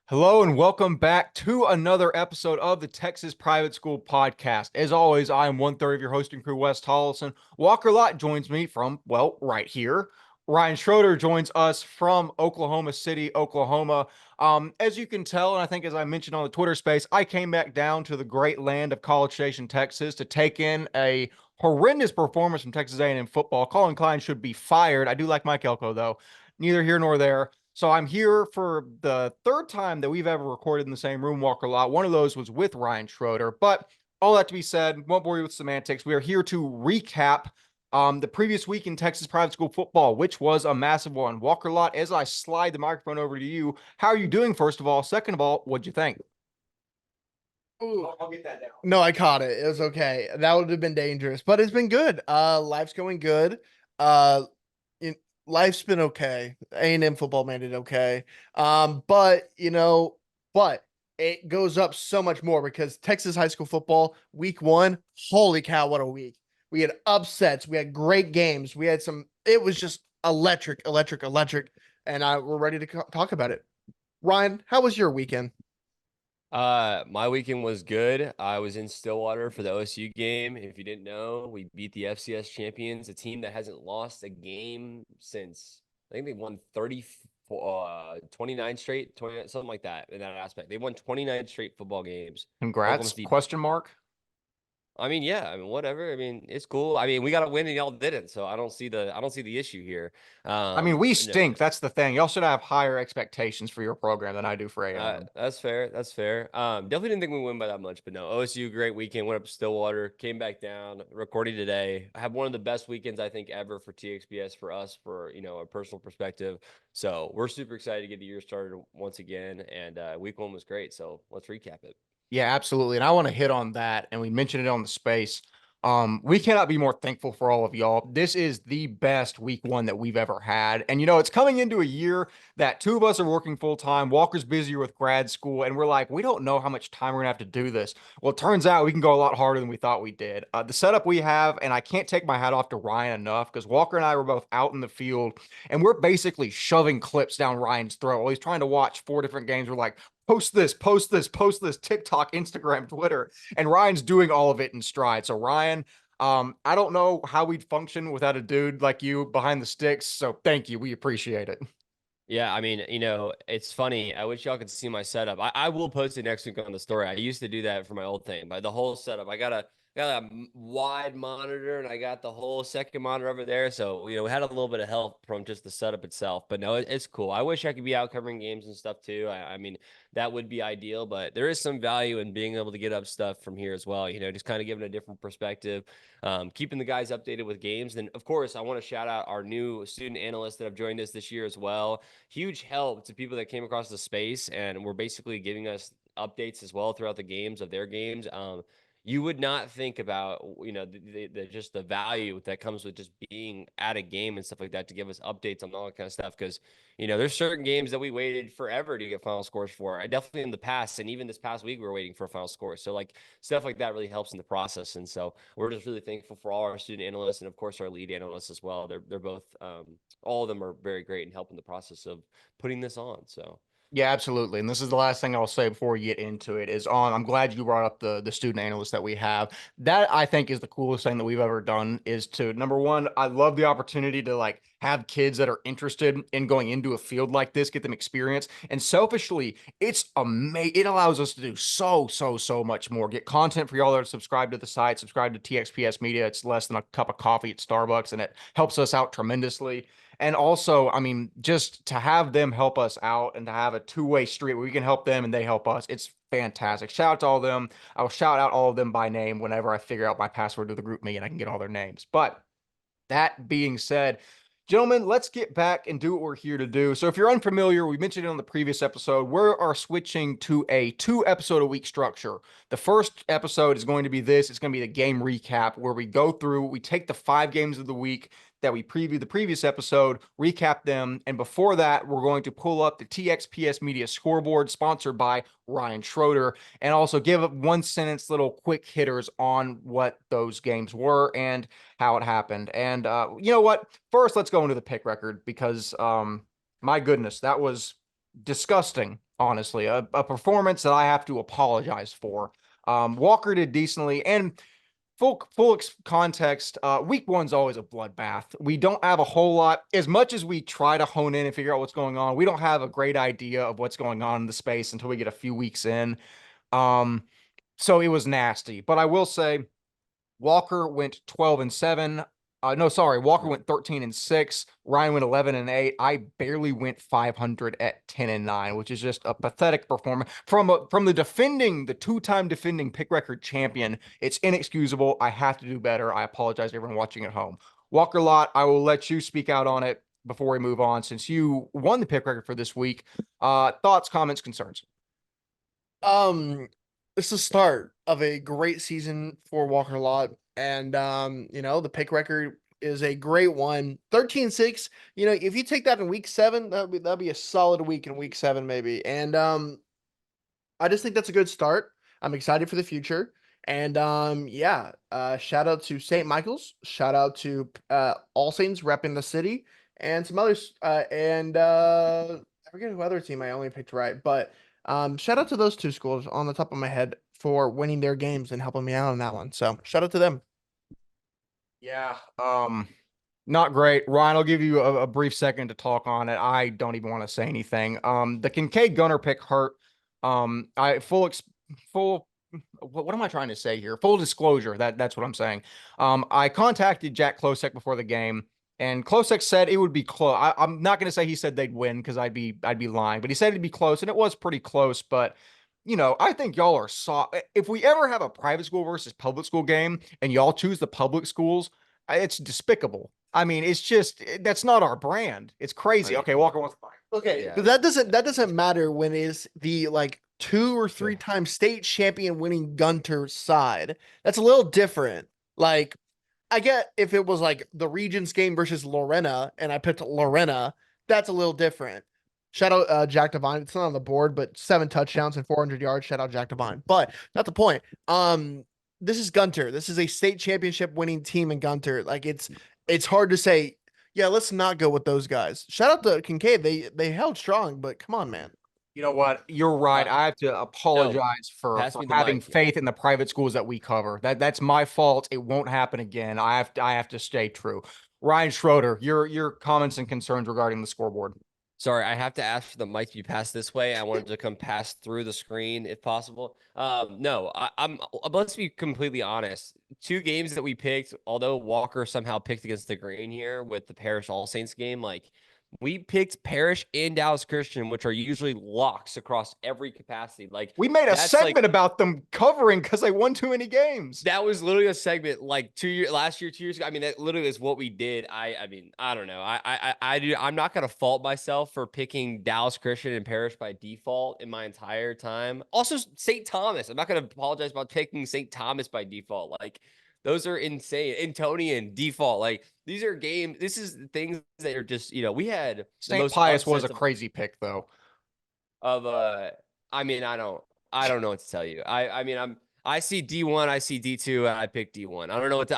Hello and welcome back to another episode of the Texas Private School Podcast. As always, I am one third of your hosting crew, Wes Tolleson. Walker Lott joins me from, well, right here. Ryan Schroeder joins us from Oklahoma City, Oklahoma. As you can tell, and I think as I mentioned on the Twitter space, I came back down to the great land of College Station, Texas to take in a horrendous performance from Texas A&M football. Colin Klein should be fired. I do like Mike Elko, though. Neither here nor there. So I'm here for the third time that we've ever recorded in the same room, Walker Lott. One of those was with Ryan Schroeder. But all that to be said, won't bore you with semantics. We are here to recap the previous week in Texas private school football, which was a massive one. Walker Lott, as I slide the microphone over to you, how are you doing, first of all? Second of all, what'd you think? Ooh. I'll get that down. No, I caught it. It was okay. That would have been dangerous, but it's been good. Life's going good. Uh, in, life's been okay. A&M football made it okay. But it goes up so much more because Texas high school football week one. Holy cow, what a week! We had upsets. We had great games. We had some. It was just electric, electric, electric, and we're ready to talk about it. Ryan, how was your weekend? My weekend was good. I was in Stillwater for the OSU game. If you didn't know, we beat the FCS champions, a team that hasn't lost a game since I think they won 29 straight, 20, something like that in that aspect. They won 29 straight football games. Oklahoma Congrats? State. Question mark. I mean, yeah, I mean, whatever. I mean, it's cool. I mean, we got to win and y'all didn't, so I don't see the issue here. I mean, we No, stink. That's the thing. Y'all should have higher expectations for your program than I do for A&M. That's fair. That's fair. Definitely didn't think we win by that much, but no. OSU, great weekend. Went up to Stillwater, came back down. Recording today. I had one of the best weekends I think ever for TXPS for us, for a personal perspective. So we're super excited to get the year started once again, and week one was great. So let's recap it. Yeah, absolutely. And I want to hit on that. And we mentioned it on the space. We cannot be more thankful for all of y'all. This is the best week one that we've ever had. And it's coming into a year that two of us are working full time. Walker's busier with grad school, and we're like, we don't know how much time we're gonna have to do this. Well, it turns out we can go a lot harder than we thought we did. The setup we have, and I can't take my hat off to Ryan enough because Walker and I were both out in the field, and we're basically shoving clips down Ryan's throat while he's trying to watch four different games. We're like, post this, post this, post this, TikTok, Instagram, Twitter, and Ryan's doing all of it in stride. So Ryan, I don't know how we'd function without a dude like you behind the sticks. So thank you. We appreciate it. Yeah, I mean, it's funny. I wish y'all could see my setup. I will post it next week on the story. I used to do that for my old thing, but the whole setup, I got a wide monitor and I got the whole second monitor over there. So, we had a little bit of help from just the setup itself, but no, it's cool. I wish I could be out covering games and stuff too. I mean, that would be ideal, but there is some value in being able to get up stuff from here as well, just kind of giving a different perspective, keeping the guys updated with games. Then, of course, I want to shout out our new student analysts that have joined us this year as well. Huge help to people that came across the space and were basically giving us updates as well throughout the games of their games. You would not think about just the value that comes with just being at a game and stuff like that to give us updates on all that kind of stuff, because there's certain games that we waited forever to get final scores for. I definitely in the past, and even this past week we were waiting for a final score, so like stuff like that really helps in the process. And so we're just really thankful for all our student analysts and of course our lead analysts as well. They're both all of them are very great in helping the process of putting this on. So Yeah, absolutely. And this is the last thing I'll say before we get into it is I'm glad you brought up the student analyst that we have. That I think is the coolest thing that we've ever done is to number one, I love the opportunity to like have kids that are interested in going into a field like this, get them experience. And selfishly, it's amazing. It allows us to do so much more. Get content for y'all that are subscribed to the site, subscribe to TXPS Media. It's less than a cup of coffee at Starbucks, and it helps us out tremendously. And also, I mean, just to have them help us out and to have a two-way street where we can help them and they help us, it's fantastic. Shout out to all of them. I'll shout out all of them by name whenever I figure out my password to the group me and I can get all their names. But that being said, gentlemen, let's get back and do what we're here to do. So if you're unfamiliar, we mentioned it on the previous episode, we are switching to a 2 episode a week structure. The first episode is going to be this. It's going to be the game recap where we go through, we take the 5 games of the week that we previewed the previous episode, recap them. And before that, we're going to pull up the TXPS Media scoreboard sponsored by Ryan Schroeder and also give up 1 sentence little quick hitters on what those games were and how it happened. And you know what? First, let's go into the pick record because my goodness, that was disgusting honestly, a performance that I have to apologize for. Walker did decently, and context, week one's always a bloodbath. We don't have a whole lot, as much as we try to hone in and figure out what's going on. We don't have a great idea of what's going on in the space until we get a few weeks in. Um, so it was nasty. But I will say, Walker went 12-7. No, sorry. Walker went 13-6. Ryan went 11-8. I barely went 500 at 10-9, which is just a pathetic performance from the two-time defending pick record champion. It's inexcusable. I have to do better. I apologize to everyone watching at home. Walker Lott, I will let you speak out on it before we move on, since you won the pick record for this week. Thoughts, comments, concerns? It's the start of a great season for Walker Lott. And the pick record is a great one. 13-6. If you take that in week 7, that'd be a solid week in week 7, maybe. And I just think that's a good start. I'm excited for the future. And shout out to St. Michael's, shout out to All Saints repping the city, and some others. I forget who other team I only picked right, but shout out to those two schools on the top of my head for winning their games and helping me out on that one. So shout out to them. Yeah. Not great. Ryan, I'll give you a brief second to talk on it. I don't even want to say anything. The Kincaid Gunner pick hurt. I full what am I trying to say here? Full disclosure, that's what I'm saying. I contacted Jack Klosek before the game, and Klosek said it would be close. I'm not going to say he said they'd win, because I'd be lying, but he said it'd be close, and it was pretty close. But I think y'all are if we ever have a private school versus public school game and y'all choose the public schools, it's despicable. I mean, it's just, that's not our brand. It's crazy. Right. Okay, Walker wants to buy. Okay, Yeah. but that doesn't matter when it's the like 2 or 3 time state champion winning Gunter side. That's a little different. Like, I get if it was like the Regents game versus Lorena and I picked Lorena, that's a little different. Shout out Jack Devine. It's not on the board, but 7 touchdowns and 400 yards. Shout out Jack Devine. But not the point. This is Gunter. This is a state championship winning team in Gunter. Like, it's hard to say, yeah, let's not go with those guys. Shout out to Kincaid. They held strong, but come on, man. You know what? You're right. I have to apologize for pass me the having mic. faith in the private schools that we cover. That's my fault. It won't happen again. I have to stay true. Ryan Schroeder, your comments and concerns regarding the scoreboard. Sorry, I have to ask for the mic to be passed this way. I wanted to come pass through the screen if possible. No, let's be completely honest. 2 games that we picked, although Walker somehow picked against the grain here with the Parish All Saints game, like, we picked Parish and Dallas Christian, which are usually locks across every capacity. Like, We made a that's segment about them covering because they won too many games. that was literally a segment like last year, 2 years ago. I mean, that literally is what we did. I mean, I don't know. I'm not gonna fault myself for picking Dallas Christian and Parish by default in my entire time. Also, St. Thomas. I'm not gonna apologize about picking St. Thomas by default. Like, those are insane. Antonian default. Like, these are games. This is things that are just, we had the St. most Pius was a upsets crazy pick, though. I mean, I don't know what to tell you. I see D1, I see D2, and I pick D1. I don't know what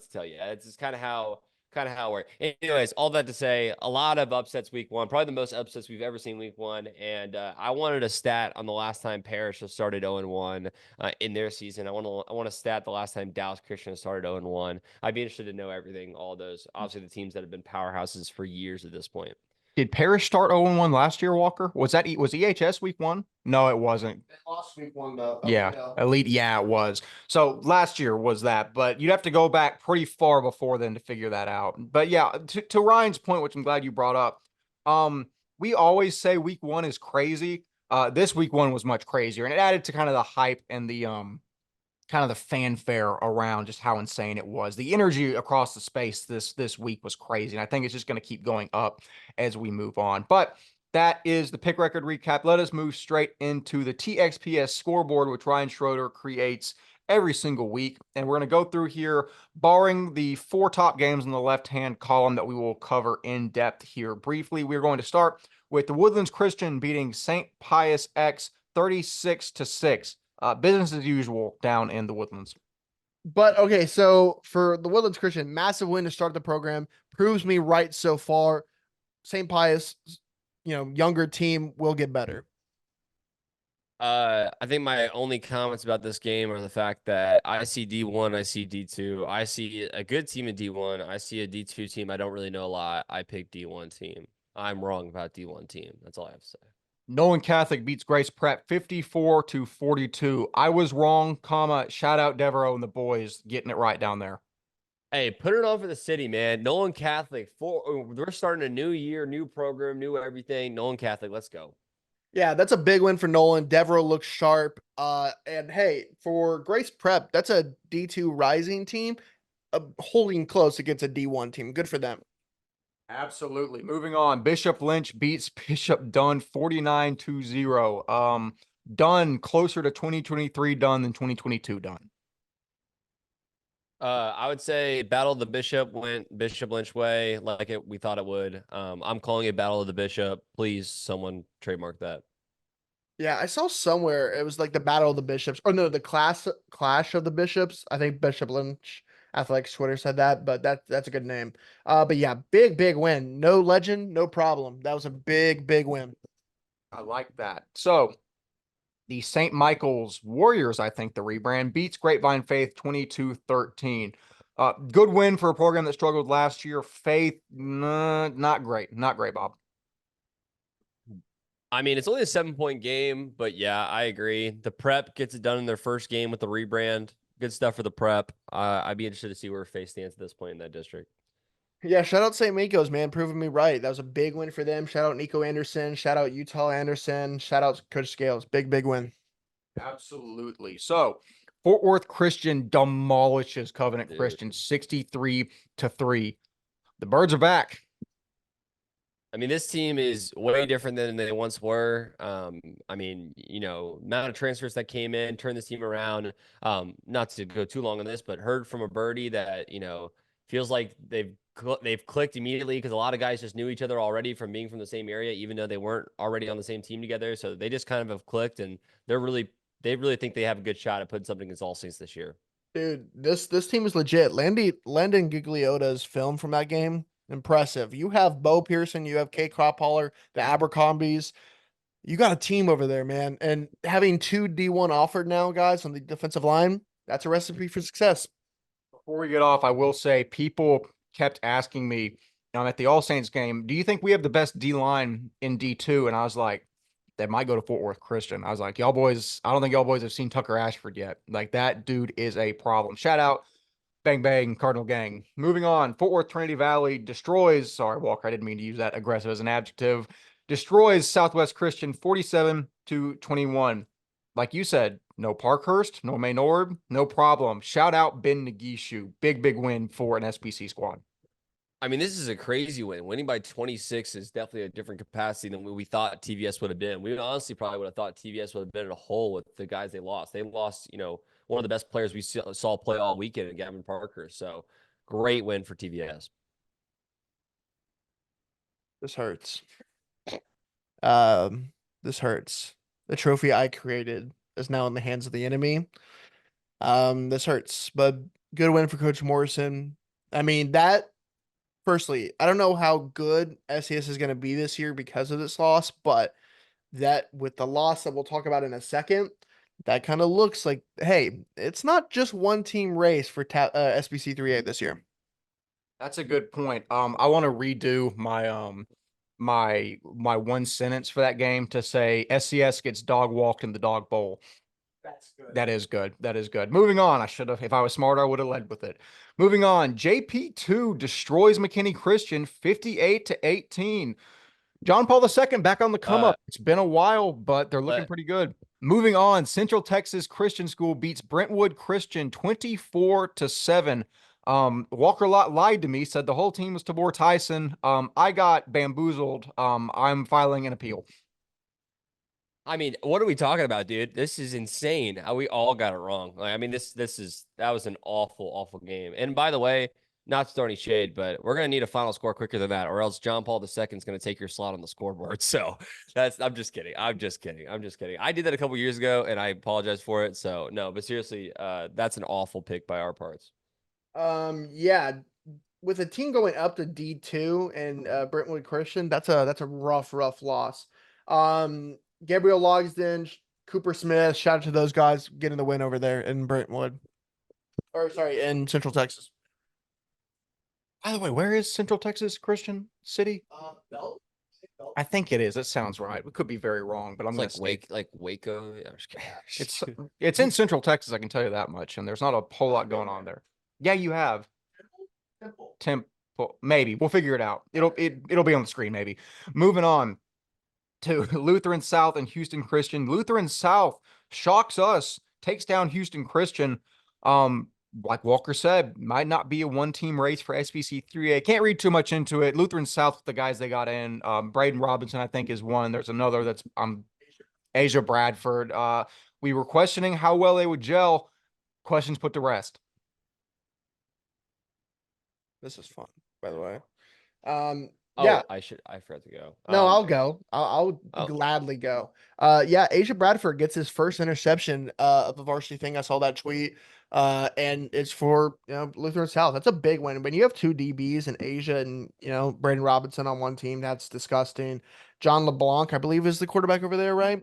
to tell you. It's just kind of how it works. Anyways, all that to say, a lot of upsets week 1, probably the most upsets we've ever seen week 1. And I wanted a stat on the last time Parish has started 0-1 in their season. I want a stat the last time Dallas Christian has started 0-1. I'd be interested to know everything, all those, obviously the teams that have been powerhouses for years at this point. Did Parish start 0-1 last year, Walker? Was EHS week 1? No, it wasn't. They lost week 1 though. Yeah, Elite. Yeah, it was. So last year was that, but you'd have to go back pretty far before then to figure that out. But yeah, to Ryan's point, which I'm glad you brought up, we always say week 1 is crazy. This week 1 was much crazier, and it added to kind of the hype and the kind of the fanfare around just how insane it was. The energy across the space this week was crazy, and I think it's just going to keep going up as we move on. But that is the pick record recap. Let us move straight into the TXPS scoreboard, which Ryan Schroeder creates every single week. And we're going to go through here, barring the 4 top games in the left-hand column that we will cover in depth here briefly. We're going to start with the Woodlands Christian beating St. Pius X 36-6. Business as usual down in the Woodlands. But okay, so for the Woodlands Christian, massive win to start the program. Proves me right so far. St. Pius, younger team will get better. I think my only comments about this game are the fact that I see D1, I see D2. I see a good team in D1. I see a D2 team. I don't really know a lot. I pick D1 team. I'm wrong about D1 team. That's all I have to say. Nolan Catholic beats Grace Prep 54-42. I was wrong, comma, shout out Devereaux and the boys getting it right down there. Hey, put it on for the city, man. Nolan Catholic. We're starting a new year, new program, new everything. Nolan Catholic, let's go. Yeah, that's a big win for Nolan. Devereaux looks sharp. And hey, for Grace Prep, that's a D2 rising team, holding close against a D1 team. Good for them. Absolutely. Moving on. Bishop Lynch beats Bishop Dunn 49-0. Dunn closer to 2023 Dunn than 2022 Dunn. I would say Battle of the Bishop went Bishop Lynch way, like we thought it would. I'm calling it Battle of the Bishop. Please, someone trademark that. Yeah, I saw somewhere it was like the Battle of the Bishops. Or no, the Clash of the Bishops. I think Bishop Lynch Athletics Twitter said that, but that's a good name. But yeah, big win. No legend, no problem. That was a big win. I like that. So the St. Michael's Warriors, I think the rebrand, beats Grapevine Faith 22-13. Good win for a program that struggled last year. Faith, not great. Not great, Bob. I mean, it's only a 7-point game, but yeah, I agree. The Prep gets it done in their first game with the rebrand. Good stuff for the Prep. I'd be interested to see where Faith stands at this point in that district. Yeah, shout out St. Michael's, man, proving me right. That was a big win for them. Shout out Nico Anderson. Shout out Utah Anderson. Shout out Coach Scales. Big win. Absolutely. So Fort Worth Christian demolishes Covenant Christian 63-3. The Birds are back. I mean, this team is way different than they once were. I mean, amount of transfers that came in, turned this team around. Not to go too long on this, but heard from a birdie that, feels like they've clicked immediately because a lot of guys just knew each other already from being from the same area, even though they weren't already on the same team together. So they just kind of have clicked, and they really think they have a good shot at putting something against All Saints this year. Dude, this team is legit. Landon Gigliotta's film from that game, impressive. You have Bo Pearson, you have Kate Cropholler, the Abercrombies. You got a team over there, man. And having two D1 offered now, guys, on the defensive line, that's a recipe for success. Before we get off, I will say people kept asking me at the All Saints game, do you think we have the best D line in D2? And I was like, they might go to Fort Worth Christian. I was like, y'all boys, I don't think y'all boys have seen Tucker Ashford yet. Like, that dude is a problem. Shout out, bang, bang, Cardinal Gang. Moving on, Fort Worth Trinity Valley destroys, sorry, Walker, I didn't mean to use that aggressive as an adjective, destroys Southwest Christian 47-21. Like you said, no Parkhurst, no Maynard, no problem. Shout out Ben Nagishu. Big win for an SBC squad. I mean, this is a crazy win. Winning by 26 is definitely a different capacity than we thought TVS would have been. We honestly probably would have thought TVS would have been in a hole with the guys they lost. They lost, one of the best players we saw play all weekend in Gavin Parker. So great win for TVS. This hurts. This hurts. The trophy I created is now in the hands of the enemy. This hurts, but good win for Coach Morrison. I mean, firstly, I don't know how good SES is going to be this year because of this loss, but that with the loss that we'll talk about in a second, that kind of looks like, hey, it's not just one team race for SBC 3A this year. That's a good point. I want to redo my my one sentence for that game to say SCS gets dog walked in the dog bowl. That's good. That is good. That is good. Moving on. I should have, if I was smarter, I would have led with it. Moving on. JP2 destroys McKinney Christian 58-18. John Paul II back on the come up. It's been a while, but they're looking pretty good. Moving on. Central Texas Christian School beats Brentwood Christian 24-7. Walker Lott lied to me, said the whole team was Tabor Tyson. I got bamboozled. I'm filing an appeal. I mean, what are we talking about, dude? This is insane. How we all got it wrong. Like, I mean, that was an awful game. And by the way, not to throw any shade, but we're gonna need a final score quicker than that, or else John Paul II is gonna take your slot on the scoreboard. So I'm just kidding. I did that a couple years ago, and I apologize for it. So no, but seriously, that's an awful pick by our parts. Yeah, with a team going up to D2 and Brentwood Christian, that's a rough loss. Gabriel Logsden, Cooper Smith, shout out to those guys getting the win over there in Brentwood. Or sorry, in Central Texas. By the way, where is Central Texas Christian City? Belt. I think it is. That sounds right. We could be very wrong, but I'm It's going to say like Waco. Yeah, I'm just kidding. it's it's in Central Texas. I can tell you that much, and there's not a whole lot going on there. Yeah, you have Temple. Maybe we'll figure it out. It'll be on the screen. Maybe. Moving on to Lutheran South and Houston Christian. Lutheran South shocks us, takes down Houston Christian. Like Walker said, might not be a one-team race for SBC 3A. Can't read too much into it. Lutheran South, the guys they got in, Braden Robinson, I think, is one. There's another that's Asia Bradford. We were questioning how well they would gel. Questions put to rest. This is fun, by the way. Oh, Yeah. I forgot to go. No, I'll go. I'll oh. gladly go. Yeah, Asia Bradford gets his first interception of the varsity thing. I saw that tweet. And it's for Lutheran South. That's a big win. When you have two DBs in Asia and Braden Robinson on one team, that's disgusting. John LeBlanc, I believe, is the quarterback over there, right?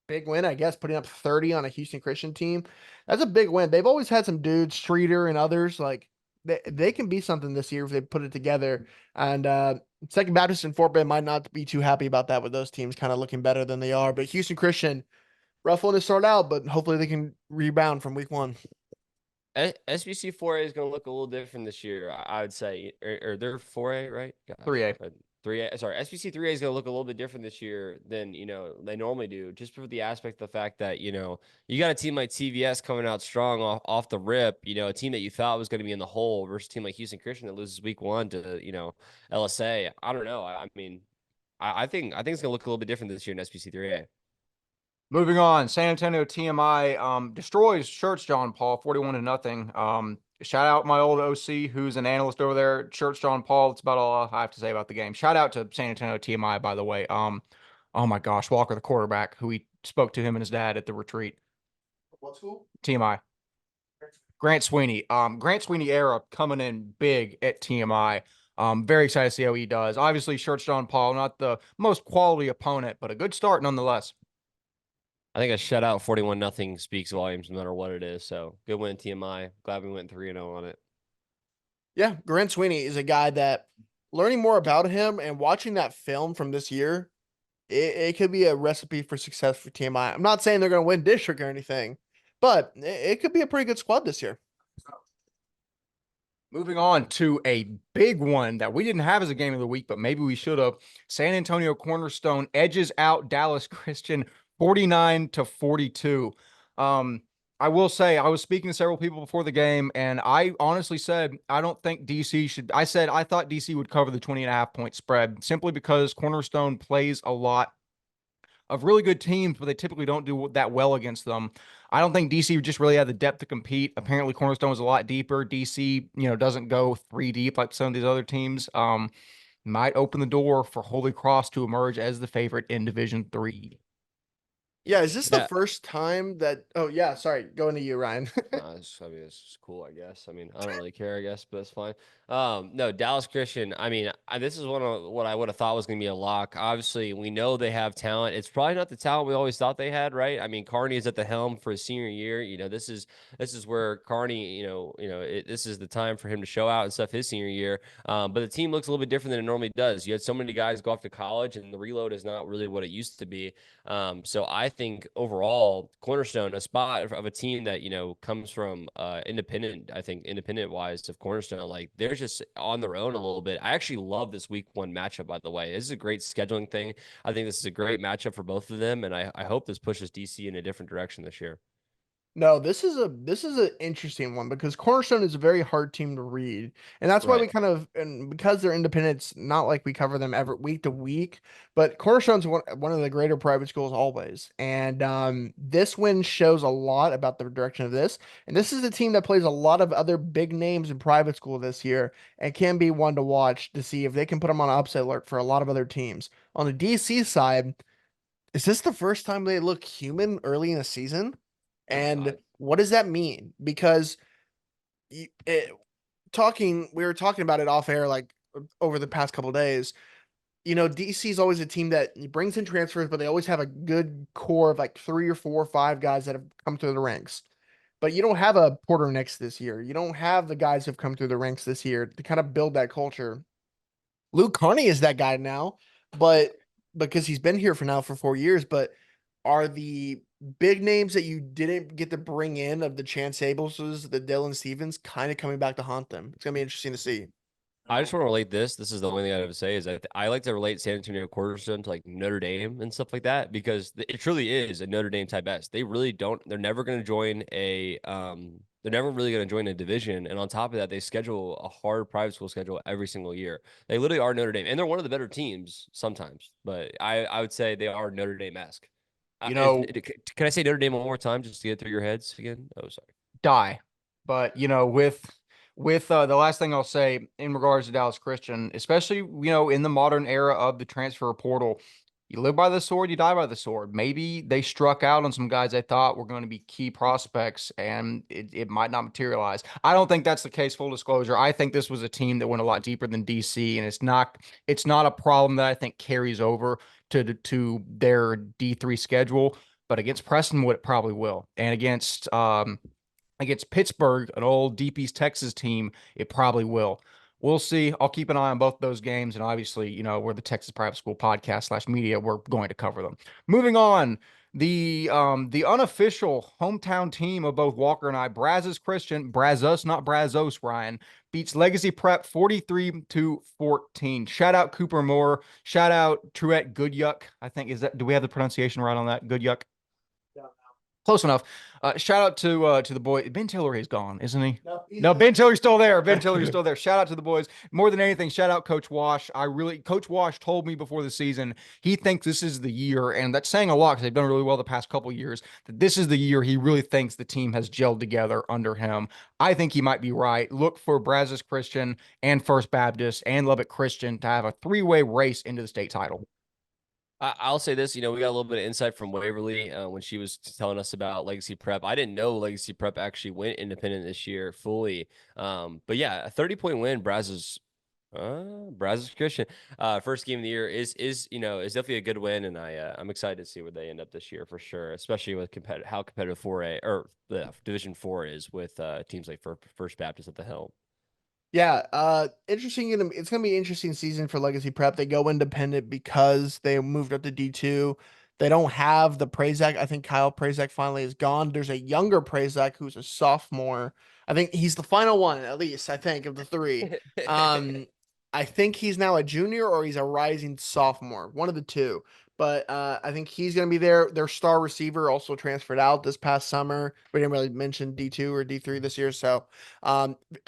Big win, I guess, putting up 30 on a Houston Christian team. That's a big win. They've always had some dudes, Schroeder and others, like they can be something this year if they put it together. And Second Baptist and Fort Bend might not be too happy about that with those teams kind of looking better than they are. But Houston Christian, rough one to start out, but hopefully they can rebound from week one. SBC 4A is going to look a little different this year, I would say. Or they're 4A, right? Gosh, 3A. 3A. Sorry, SBC 3A is going to look a little bit different this year than they normally do, just for the aspect of the fact that you got a team like TVS coming out strong off the rip. A team that you thought was going to be in the hole versus a team like Houston Christian that loses week one to LSA. I don't know. I mean, I think it's going to look a little bit different this year in SBC 3A. Moving on, San Antonio TMI destroys Church John Paul 41-0. Shout out my old OC who's an analyst over there, Church John Paul. That's about all I have to say about the game. Shout out to San Antonio TMI, by the way. Oh my gosh, Walker, the quarterback, who we spoke to him and his dad at the retreat. What school? TMI. Grant Sweeney. Grant Sweeney era coming in big at TMI. Very excited to see how he does. Obviously, Church John Paul, not the most quality opponent, but a good start nonetheless. I think a shutout 41-0 speaks volumes no matter what it is. So good win, TMI. Glad we went 3-0 on it. Yeah, Grant Sweeney is a guy that learning more about him and watching that film from this year, it could be a recipe for success for TMI. I'm not saying they're going to win district or anything, but it could be a pretty good squad this year. Moving on to a big one that we didn't have as a game of the week, but maybe we should have. San Antonio Cornerstone edges out Dallas Christian 49-42. I will say I was speaking to several people before the game, and I honestly said I don't think DC should. I said I thought DC would cover the 20.5-point spread simply because Cornerstone plays a lot of really good teams, but they typically don't do that well against them. I don't think DC just really had the depth to compete. Apparently, Cornerstone was a lot deeper. DC, doesn't go 3 deep like some of these other teams. Might open the door for Holy Cross to emerge as the favorite in Division 3. Yeah, is this the first time that? Oh yeah, sorry. Going to you, Ryan. It's cool, I guess. I mean, I don't really care, I guess, but it's fine. No, Dallas Christian. I mean, this is one of what I would have thought was going to be a lock. Obviously, we know they have talent. It's probably not the talent we always thought they had, right? I mean, Carney is at the helm for his senior year. This is where Carney, this is the time for him to show out and stuff his senior year. But the team looks a little bit different than it normally does. You had so many guys go off to college, and the reload is not really what it used to be. So I think overall, Cornerstone, a spot of a team that comes from independent. I think independent wise of Cornerstone, like they're just on their own a little bit. I actually love this week 1 matchup. By the way, this is a great scheduling thing. I think this is a great matchup for both of them, and I hope this pushes DC in a different direction this year. No, this is an interesting one because Cornerstone is a very hard team to read. And that's why we and because they're independents, not like we cover them every week to week, but Cornerstone's one of the greater private schools always. And this win shows a lot about the direction of this. And this is a team that plays a lot of other big names in private school this year and can be one to watch to see if they can put them on upset alert for a lot of other teams. On the DC side, is this the first time they look human early in the season? And what does that mean? Because we were talking about it off air, like over the past couple of days. DC is always a team that brings in transfers, but they always have a good core of like 3 or 4 or 5 guys that have come through the ranks. But you don't have a Porter Nix this year. You don't have the guys who've come through the ranks this year to kind of build that culture. Luke Carney is that guy now, but because he's been here for 4 years, but are the big names that you didn't get to bring in of the Chance Abelses, the Dylan Stevens, kind of coming back to haunt them? It's gonna be interesting to see. I just want to relate this. This is the only thing I have to say is that I like to relate San Antonio Cornerstone to like Notre Dame and stuff like that because it truly is a Notre Dame type S. They really don't. They're never going to join a. They're never really going to join a division, and on top of that, they schedule a hard private school schedule every single year. They literally are Notre Dame, and they're one of the better teams sometimes. But I would say they are Notre Dame esque. You know, Can I say Notre Dame one more time just to get through your heads again? Oh, sorry. die. But with the last thing I'll say in regards to Dallas Christian, especially in the modern era of the transfer portal, you live by the sword, you die by the sword. Maybe they struck out on some guys they thought were going to be key prospects, and it might not materialize. I don't think that's the case. Full disclosure, I think this was a team that went a lot deeper than DC, and it's not a problem that I think carries over to their D3 schedule. But against Prestonwood, it probably will, and against Pittsburgh, an old Deep East Texas team, it probably will. We'll see. I'll keep an eye on both those games. And obviously, we're the Texas Private School podcast / media. We're going to cover them. Moving on, the unofficial hometown team of both Walker and I, Brazos Christian, Brazos, not Brazos, Ryan, beats Legacy Prep 43-14. Shout out Cooper Moore. Shout out Truett Goodyuck. I think do we have the pronunciation right on that? Goodyuck? Close enough. Shout out to the boy. Ben Tillery is gone, isn't he? No, Ben Tillery's still there. Ben Tillery's still there. Shout out to the boys. More than anything, shout out Coach Wash. Coach Wash told me before the season he thinks this is the year, and that's saying a lot because they've done really well the past couple years. That this is the year he really thinks the team has gelled together under him. I think he might be right. Look for Brazos Christian and First Baptist and Lubbock Christian to have a 3-way race into the state title. I'll say this, we got a little bit of insight from Waverly when she was telling us about Legacy Prep. I didn't know Legacy Prep actually went independent this year fully. But yeah, a 30-point win, Brazos Christian, first game of the year is definitely a good win, and I'm excited to see where they end up this year for sure, especially with how competitive 4A or the Division 4 is with teams like First Baptist at the helm. Yeah, interesting. It's gonna be an interesting season for Legacy Prep. They go independent because they moved up to D2. They don't have the Prazak. I think Kyle Prazak finally is gone. There's a younger Prazak who's a sophomore. I think he's the final one, at least, I think, of the three. I think he's now a junior or he's a rising sophomore, one of the two. But I think he's going to be there. Their star receiver also transferred out this past summer. We didn't really mention D2 or D3 this year. So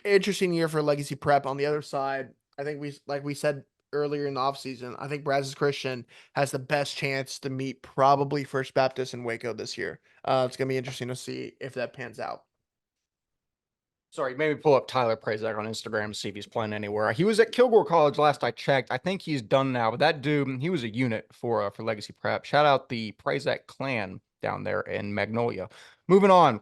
interesting year for Legacy Prep. On the other side, I think like we said earlier in the offseason, I think Brazos Christian has the best chance to meet probably First Baptist in Waco this year. It's going to be interesting to see if that pans out. Sorry, maybe pull up Tyler Prazak on Instagram to see if he's playing anywhere. He was at Kilgore College last I checked. I think he's done now, but that dude, he was a unit for Legacy Prep. Shout out the Prazak clan down there in Magnolia. Moving on.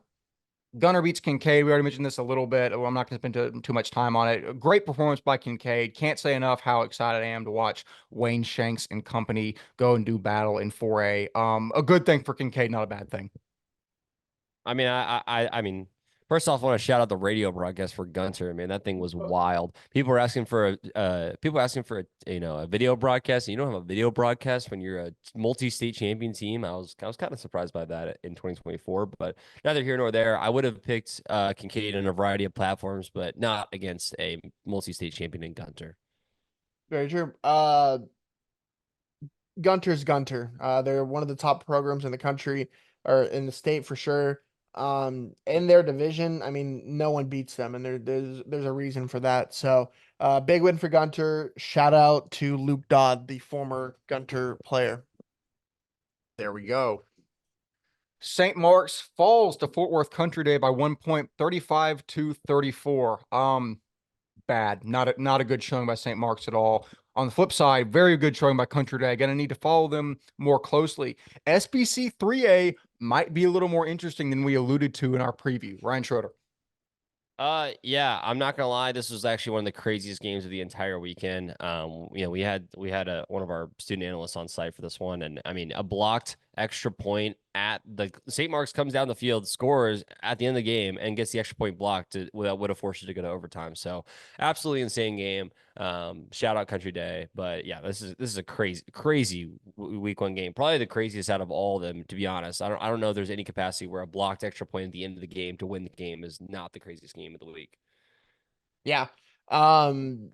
Gunner beats Kincaid. We already mentioned this a little bit. Well, I'm not going to spend too much time on it. A great performance by Kincaid. Can't say enough how excited I am to watch Wayne Shanks and company go and do battle in 4A. A good thing for Kincaid, not a bad thing. I mean, first off, I want to shout out the radio broadcast for Gunter. Man, that thing was wild. People were asking for a video broadcast. And you don't have a video broadcast when you're a multi-state champion team. I was kind of surprised by that in 2024, but neither here nor there. I would have picked Kincaid on a variety of platforms, but not against a multi-state champion in Gunter. Very true. Gunter's Gunter. They're one of the top programs in the country or in the state for sure. In their division, I mean, no one beats them, and there's a reason for that. So, big win for Gunter. Shout out to Luke Dodd, the former Gunter player. There we go. St. Mark's falls to Fort Worth Country Day by 1 point, 35-34. Bad. Not a good showing by St. Mark's at all. On the flip side, very good showing by Country Day. Going to need to follow them more closely. SBC 3A might be a little more interesting than we alluded to in our preview. Ryan Schroeder. Yeah, I'm not gonna lie. This was actually one of the craziest games of the entire weekend. We had one of our student analysts on site for this one, and I mean, a blocked extra point at the St. Mark's comes down the field, scores at the end of the game, and gets the extra point blocked that would have forced it to go to overtime. So, absolutely insane game. Shout out Country Day, but yeah, this is a crazy week one game. Probably the craziest out of all of them, to be honest. I don't know if there's any capacity where a blocked extra point at the end of the game to win the game is not the craziest game of the week. Yeah. Um,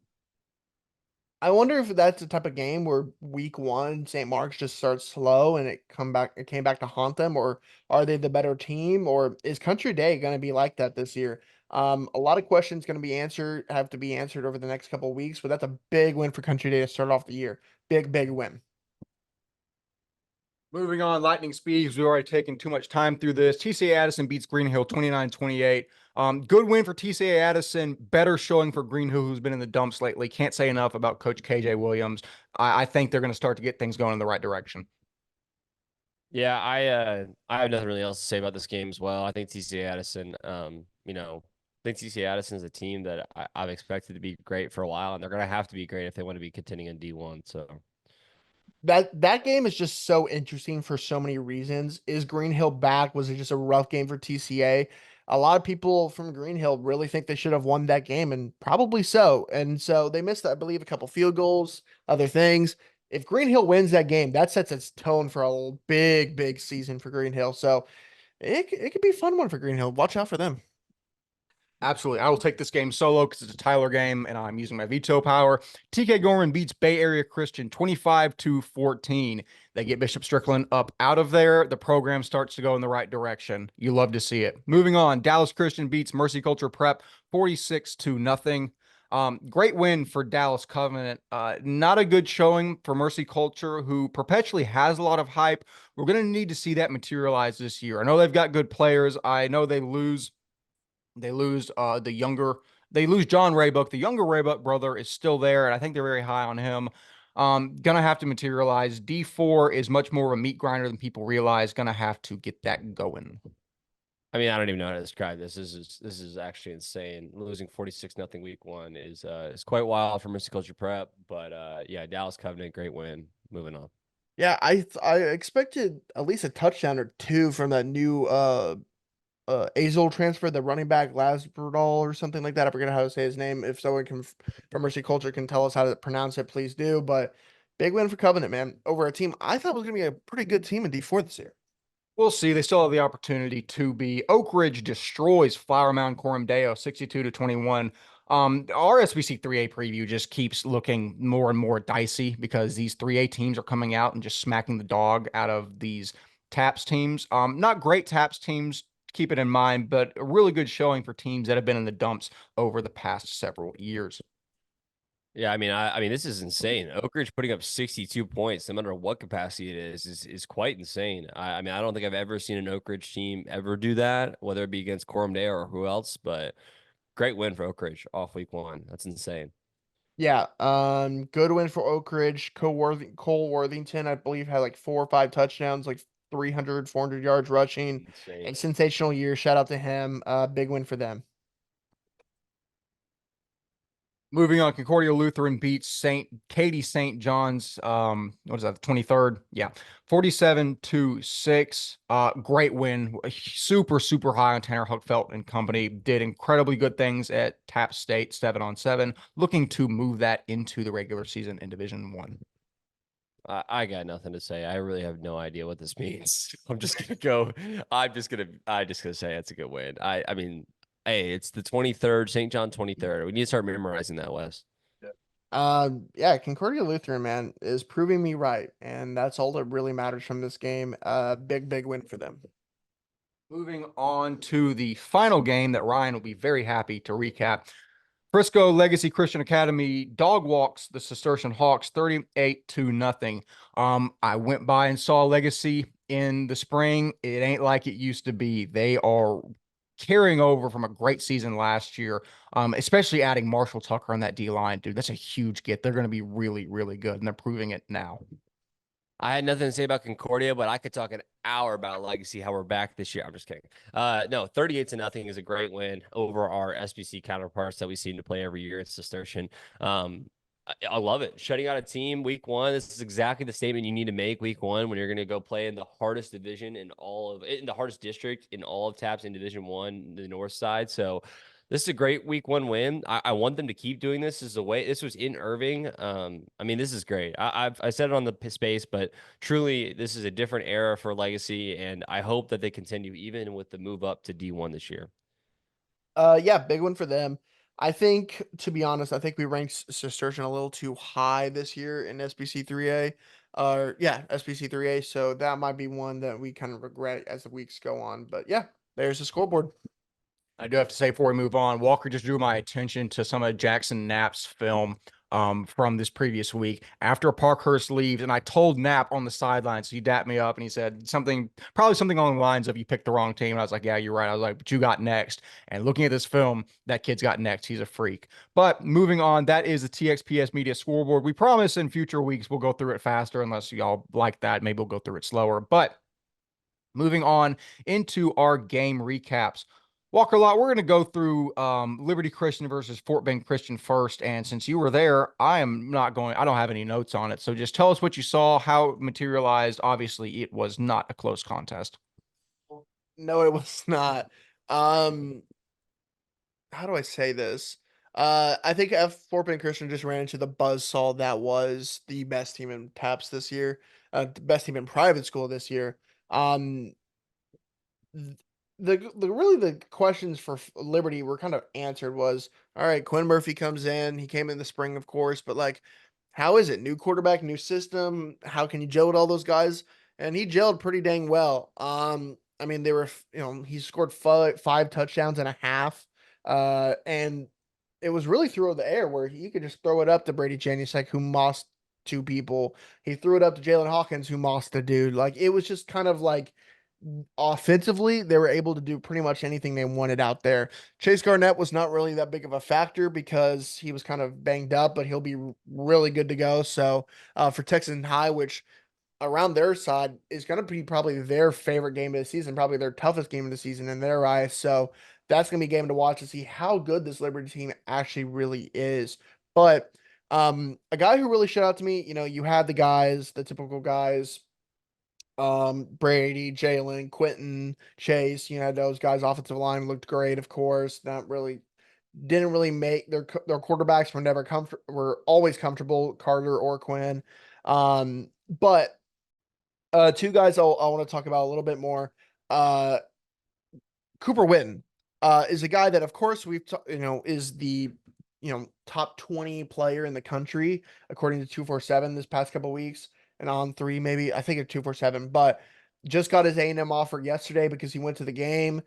I wonder if that's the type of game where week one St. Mark's just starts slow and it came back to haunt them, or are they the better team, or is Country Day going to be like that this year? A lot of questions going to have to be answered over the next couple of weeks, but that's a big win for Country Day to start off the year. Big win. Moving on, lightning speed, because we've already taken too much time through this. TCA Addison beats Green Hill 29-28. Good win for TCA Addison. Better showing for Green Hill, who's been in the dumps lately. Can't say enough about Coach KJ Williams. I think they're going to start to get things going in the right direction. Yeah, I have nothing really else to say about this game as well. I think TCA Addison, I think TCA Addison is a team that I've expected to be great for a while, and they're going to have to be great if they want to be contending in D1. So That game is just so interesting for so many reasons. Is Green Hill back? Was it just a rough game for TCA? A lot of people from Green Hill really think they should have won that game, and probably so. And so they missed, I believe, a couple field goals, other things. If Green Hill wins that game, that sets its tone for a big season for Green Hill. So it could be a fun one for Green Hill. Watch out for them. Absolutely. I will take this game solo because it's a Tyler game and I'm using my veto power. TK Gorman beats Bay Area Christian 25-14. They get Bishop Strickland up out of there. The program starts to go in the right direction. You love to see it. Moving on, Dallas Christian beats Mercy Culture Prep 46-0. Great win for Dallas Covenant. Not a good showing for Mercy Culture, who perpetually has a lot of hype. We're going to need to see that materialize this year. I know they've got good players. I know they lose they lose John Raybuck. The younger Raybuck brother is still there, and I think they're very high on him. Gonna have to materialize. D4 is much more of a meat grinder than people realize. Gonna have to get that going. I mean, I don't even know how to describe this. This is actually insane. Losing 46-0 week one is quite wild for Mercy Culture Prep, but yeah, Dallas Covenant, great win. Moving on. Yeah, I expected at least a touchdown or two from that new Azul transfer, the running back Lasberdal or something like that. I forget how to say his name. If someone from Mercy Culture can tell us how to pronounce it, please do. But big win for Covenant, man, over a team I thought was gonna be a pretty good team in D4 this year. We'll see. They still have the opportunity to be. Oak Ridge destroys Flower Mound Coram Deo 62-21. Our SBC 3A preview just keeps looking more and more dicey because these 3A teams are coming out and just smacking the dog out of these TAPS teams. Not great TAPS teams, keep it in mind, but a really good showing for teams that have been in the dumps over the past several years. Yeah, I mean, this is insane. Oak Ridge putting up 62 points, no matter what capacity it is quite insane. I mean, I don't think I've ever seen an Oak Ridge team ever do that, whether it be against Coram Deo or who else. But great win for Oak Ridge off week one. That's insane. Yeah, good win for Oak Ridge. Cole Worthington, I believe, had like 4 or 5 touchdowns, like 300, 400 yards rushing. Insane. A sensational year. Shout out to him. Big win for them. Moving on, Concordia Lutheran beats Katy St. John's. What is that? The 23rd? Yeah. 47-6. Great win. Super high on Tanner Huckfelt and company. Did incredibly good things at Tapp State 7-on-7. Looking to move that into the regular season in Division 1. I got nothing to say. I really have no idea what this means. I'm just gonna go. I'm just gonna say it's a good win. I mean, hey, it's the 23rd, St. John 23rd. We need to start memorizing that, Wes. Yeah, Concordia Lutheran, man, is proving me right, and that's all that really matters from this game. Big win for them. Moving on to the final game that Ryan will be very happy to recap. Frisco Legacy Christian Academy dog walks the Cistercian Hawks 38-0. I went by and saw Legacy in the spring. It ain't like it used to be. They are carrying over from a great season last year, especially adding Marshall Tucker on that D line. Dude, that's a huge get. They're going to be really good, and they're proving it now. I had nothing to say about Concordia, but I could talk an hour about Legacy, how we're back this year. I'm just kidding. No, 38-0 is a great win over our SBC counterparts that we seem to play every year. It's Cistercian. I love it. Shutting out a team week one. This is exactly the statement you need to make week one when you're going to go play in the hardest division in the hardest district in all of TAPS in Division One, the north side. So this is a great week one win. I want them to keep doing this. This is the way. This was in Irving. I mean, this is great. I said it on the space, but truly, this is a different era for Legacy, and I hope that they continue even with the move up to D1 this year. Yeah, big one for them. I think, to be honest, I think we ranked Cistercian a little too high this year in SBC 3A. Yeah, SBC 3A. So that might be one that we kind of regret as the weeks go on. But yeah, there's the scoreboard. I do have to say before we move on, Walker just drew my attention to some of Jackson Knapp's film from this previous week after Parkhurst leaves. And I told Knapp on the sidelines, so he dapped me up and he said probably something along the lines of you picked the wrong team. And I was like, yeah, you're right. I was like, but you got next. And looking at this film, that kid's got next. He's a freak. But moving on, that is the TXPS Media scoreboard. We promise in future weeks we'll go through it faster unless y'all like that. Maybe we'll go through it slower. But moving on into our game recaps. Walker Lott, we're going to go through Liberty Christian versus Fort Bend Christian first. And since you were there, I don't have any notes on it. So just tell us what you saw, how it materialized. Obviously, it was not a close contest. No, it was not. How do I say this? I think F Fort Bend Christian just ran into the buzzsaw that was the best team in TAPS this year, the best team in private school this year. Um, th- the really the questions for Liberty were kind of answered was, all right, Quinn Murphy comes in. He came in the spring, of course, but like, how is it? New quarterback, new system. How can you gel with all those guys? And he gelled pretty dang well. I mean, they were, he scored five touchdowns and a half. And it was really through the air where he could just throw it up to Brady Janusek, who mossed two people. He threw it up to Jalen Hawkins, who mossed a dude. Like, it was just kind of like offensively, they were able to do pretty much anything they wanted out there. Chase Garnett was not really that big of a factor because he was kind of banged up, but he'll be really good to go. So for Texas High, which around their side is going to be probably their favorite game of the season, probably their toughest game of the season in their eyes. So that's going to be a game to watch to see how good this Liberty team actually really is. But a guy who really stood out to me, you had the guys, the typical guys, Brady, Jalen, Quentin, Chase, those guys. Offensive line looked great, of course. Not really, didn't really make their quarterbacks were always comfortable, Carter or Quinn. But two guys I want to talk about a little bit more. Uh, Cooper Witten is a guy that, of course, is the top 20 player in the country according to 247 this past couple weeks, and on three maybe I think it's 247, but just got his A&M offer yesterday because he went to the game.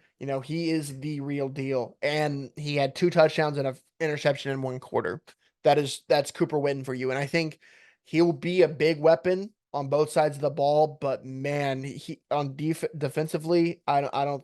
He is the real deal, and he had two touchdowns and an interception in one quarter. That's Cooper Witten for you, and I think he'll be a big weapon on both sides of the ball. But man, he on defensively, I don't.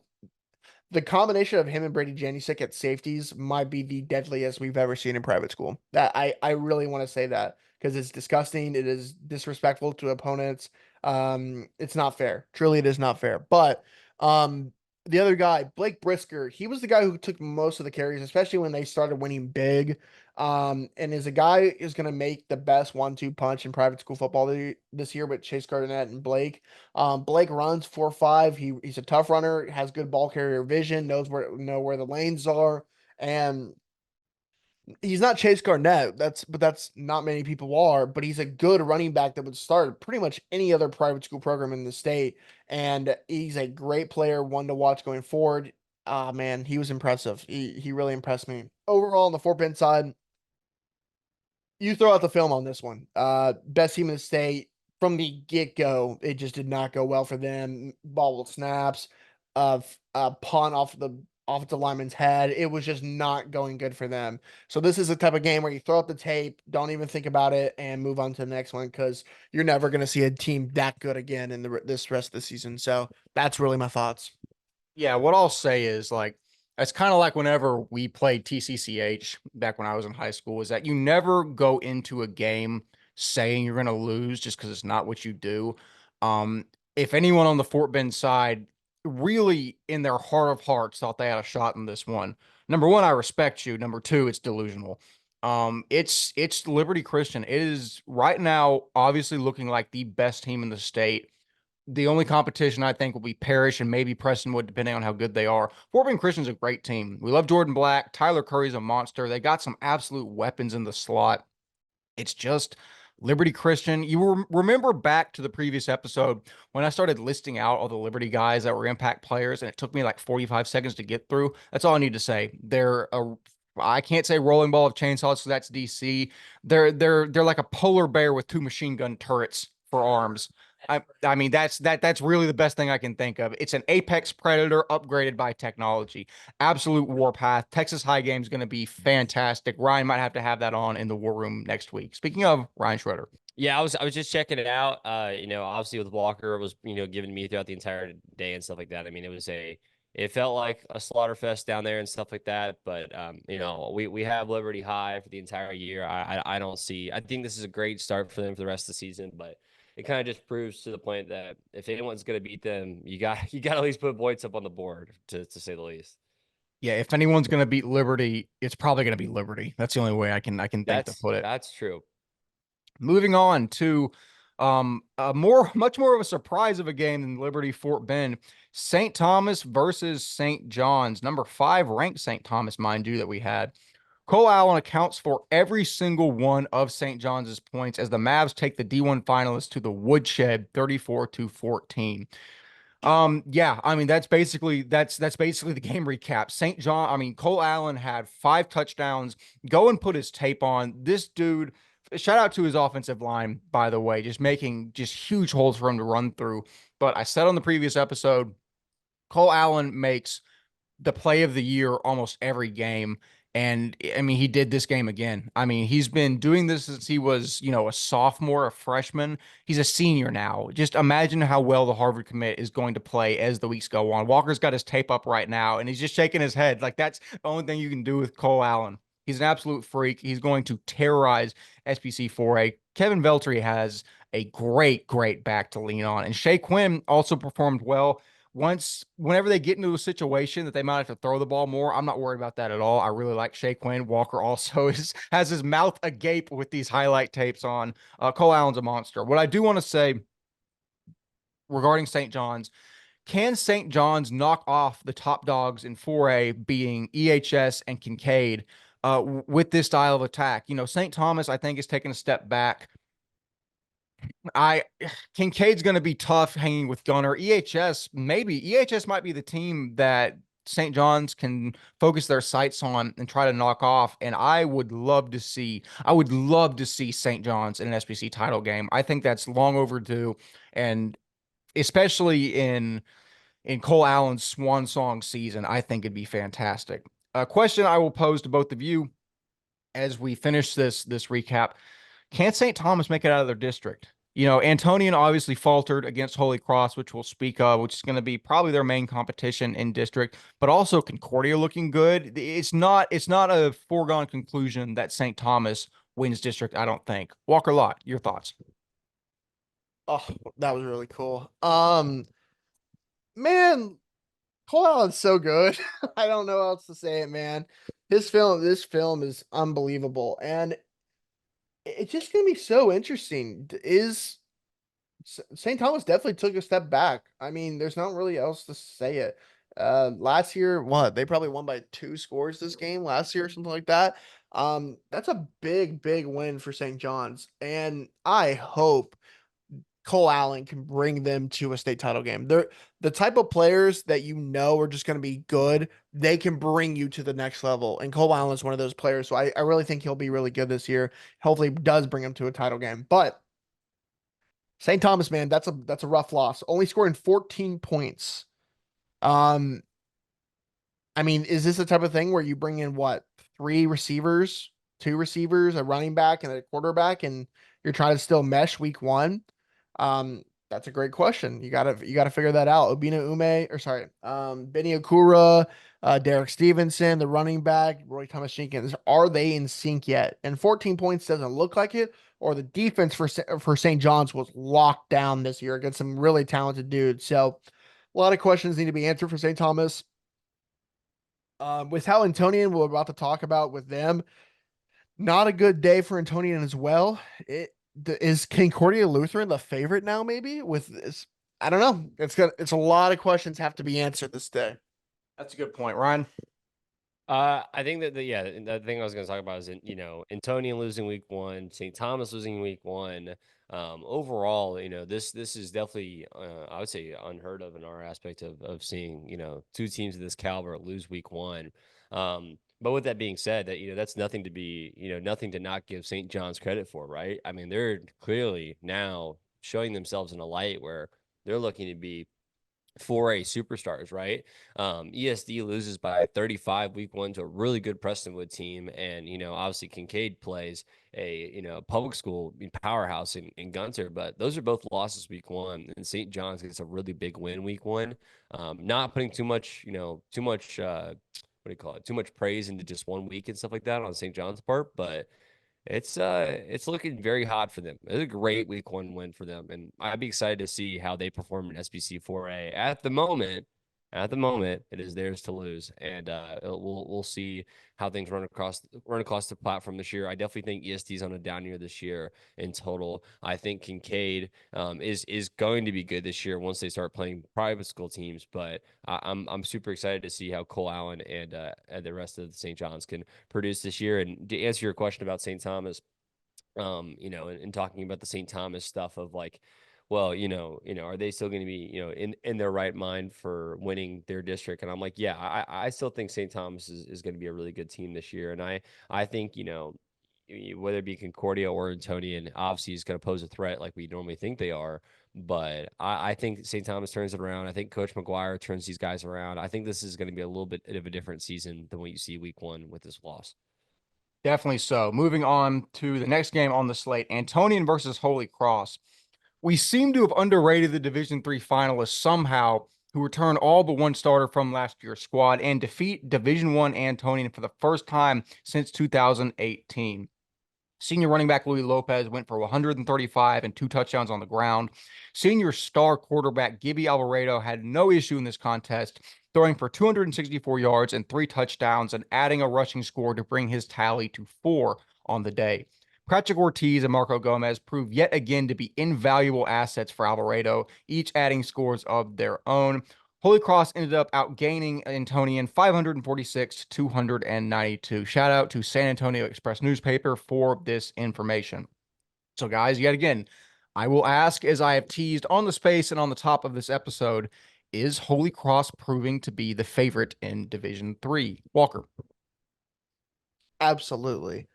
The combination of him and Brady Janusik at safeties might be the deadliest we've ever seen in private school. That I really want to say that because it's disgusting. It is disrespectful to opponents. It's not fair. Truly, it is not fair. But the other guy, Blake Brisker, he was the guy who took most of the carries, especially when they started winning big. And is a guy is going to make the best 1-2 punch in private school football this year with Chase Garnett and Blake. Blake runs 4.5. He's a tough runner, has good ball carrier vision, knows where the lanes are, and he's not Chase Garnett. That's not many people are, but he's a good running back that would start pretty much any other private school program in the state. And he's a great player, one to watch going forward. Man, he was impressive. He really impressed me. Overall on the Fort Bend side, you throw out the film on this one. Best team in the state from the get-go. It just did not go well for them. Bobbled snaps, punt off the offensive lineman's head. It was just not going good for them. So this is the type of game where you throw out the tape, don't even think about it, and move on to the next one because you're never going to see a team that good again in this rest of the season. So that's really my thoughts. Yeah, what I'll say is like it's kind of like whenever we played TCCH back when I was in high school, is that you never go into a game saying you're going to lose just because it's not what you do. If anyone on the Fort Bend side really in their heart of hearts thought they had a shot in this one, number one, I respect you. Number two, it's delusional. It's Liberty Christian. It is right now obviously looking like the best team in the state. The only competition I think will be Parish and maybe Prestonwood, depending on how good they are. Fort Bend Christian's a great team. We love Jordan Black. Tyler Curry's a monster. They got some absolute weapons in the slot. It's just Liberty Christian. You remember back to the previous episode when I started listing out all the Liberty guys that were impact players, and it took me like 45 seconds to get through. That's all I need to say. I can't say rolling ball of chainsaws, so that's DC. They're like a polar bear with two machine gun turrets for arms. I mean that's really the best thing I can think of. It's an apex predator upgraded by technology. Absolute warpath. Texas High game is going to be fantastic. Ryan might have to have that on in the war room next week. Speaking of Ryan Schroeder. Yeah, I was just checking it out. Obviously with Walker was, giving me throughout the entire day and stuff like that. I mean, it felt like a slaughter fest down there and stuff like that. But we have Liberty High for the entire year. I don't see. I think this is a great start for them for the rest of the season, but it kind of just proves to the point that if anyone's going to beat them, you got to at least put points up on the board to say the least. Yeah, if anyone's going to beat Liberty, it's probably going to be Liberty. That's the only way I can think to put it. That's true. Moving on to much more of a surprise of a game than Liberty Fort Bend. St. Thomas versus St. John's, number 5 ranked St. Thomas, mind you, that we had. Cole Allen accounts for every single one of St. John's points as the Mavs take the D1 finalists to the woodshed 34-14. Yeah, I mean that's basically the game recap. St. John, I mean Cole Allen had 5 touchdowns. Go and put his tape on. This dude, shout out to his offensive line, by the way, just making just huge holes for him to run through. But I said on the previous episode, Cole Allen makes the play of the year almost every game. And I mean, he did this game again. I mean, he's been doing this since he was, a sophomore, a freshman. He's a senior now. Just imagine how well the Harvard commit is going to play as the weeks go on. Walker's got his tape up right now, and he's just shaking his head. Like, that's the only thing you can do with Cole Allen. He's an absolute freak. He's going to terrorize SBC 4A. Kevin Veltri has a great back to lean on. And Shea Quinn also performed well. Whenever they get into a situation that they might have to throw the ball more, I'm not worried about that at all. I really like Shea Quinn. Walker also has his mouth agape with these highlight tapes on. Cole Allen's a monster. What I do want to say regarding St. John's, can St. John's knock off the top dogs in 4A being EHS and Kincaid with this style of attack? St. Thomas, I think, is taking a step back. Kincaid's going to be tough hanging with Gunner. EHS might be the team that St. John's can focus their sights on and try to knock off. And I would love to see St. John's in an SBC title game. I think that's long overdue, and especially in Cole Allen's swan song season, I think it'd be fantastic. A question I will pose to both of you as we finish this recap: can St. Thomas make it out of their district? Antonian obviously faltered against Holy Cross, which we'll speak of, which is going to be probably their main competition in district, but also Concordia looking good. It's not a foregone conclusion that St. Thomas wins district, I don't think. Walker Lott, your thoughts? Oh, that was really cool. Man, Cole Allen's so good. I don't know how else to say it, man. This film is unbelievable, and it's just gonna be so interesting. Is St. Thomas definitely took a step back? I mean, there's not really else to say it. Last year, what they probably won by 2 scores this game last year, or something like that. That's a big win for St. John's, and I hope Cole Allen can bring them to a state title game. They're the type of players that are just going to be good. They can bring you to the next level. And Cole Allen is one of those players. So I really think he'll be really good this year. Hopefully does bring him to a title game. But St. Thomas, man, that's a rough loss. Only scoring 14 points. I mean, is this the type of thing where you bring in 3 receivers, 2 receivers, a running back, and a quarterback, and you're trying to still mesh week 1? That's a great question. You gotta figure that out. Benny Okura, Derek Stevenson, the running back, Roy Thomas Jenkins. Are they in sync yet? And 14 points doesn't look like it, or the defense for St. John's was locked down this year against some really talented dudes. So a lot of questions need to be answered for St. Thomas. With how Antonian we're about to talk about with them, not a good day for Antonian as well. Is Concordia Lutheran the favorite now? Maybe with this, I don't know. It's a lot of questions have to be answered this day. That's a good point, Ryan. I think that the thing I was going to talk about is Antonian losing week 1, St. Thomas losing week 1. Overall, this is definitely I would say unheard of in our aspect of seeing two teams of this caliber lose week 1. But with that being said, that that's nothing to be nothing to not give St. John's credit for, right? I mean, they're clearly now showing themselves in a light where they're looking to be 4A superstars, right? ESD loses by 35 week 1 to a really good Prestonwood team, and obviously Kincaid plays a public school powerhouse in Gunter, but those are both losses week 1, and St. John's gets a really big win week 1. Not putting too much what do you call it? Too much praise into just 1 week and stuff like that on St. John's part, but it's looking very hot for them. It's a great week 1 win for them, and I'd be excited to see how they perform in SBC 4A. At the moment, it is theirs to lose, and we'll see how things run across the platform this year. I definitely think ESD's on a down year this year in total. I think Kincaid is going to be good this year once they start playing private school teams. But I'm super excited to see how Cole Allen and the rest of the St. John's can produce this year. And to answer your question about St. Thomas, and talking about the St. Thomas stuff of like, well, are they still going to be, in their right mind for winning their district? And I'm like, yeah, I still think St. Thomas is going to be a really good team this year. And I think, whether it be Concordia or Antonian, obviously is going to pose a threat like we normally think they are. But I think St. Thomas turns it around. I think Coach McGuire turns these guys around. I think this is going to be a little bit of a different season than what you see week 1 with this loss. Definitely so. Moving on to the next game on the slate, Antonian versus Holy Cross. We seem to have underrated the Division III finalists somehow, who return all but one starter from last year's squad and defeat Division I Antonian for the first time since 2018. Senior running back Louis Lopez went for 135 and 2 touchdowns on the ground. Senior star quarterback Gibby Alvarado had no issue in this contest, throwing for 264 yards and 3 touchdowns and adding a rushing score to bring his tally to 4 on the day. Patrick Ortiz and Marco Gomez proved yet again to be invaluable assets for Alvarado, each adding scores of their own. Holy Cross ended up outgaining Antonian 546 to 292. Shout out to San Antonio Express newspaper for this information. So, guys, yet again, I will ask, as I have teased on the space and on the top of this episode, is Holy Cross proving to be the favorite in Division III? Walker. Absolutely.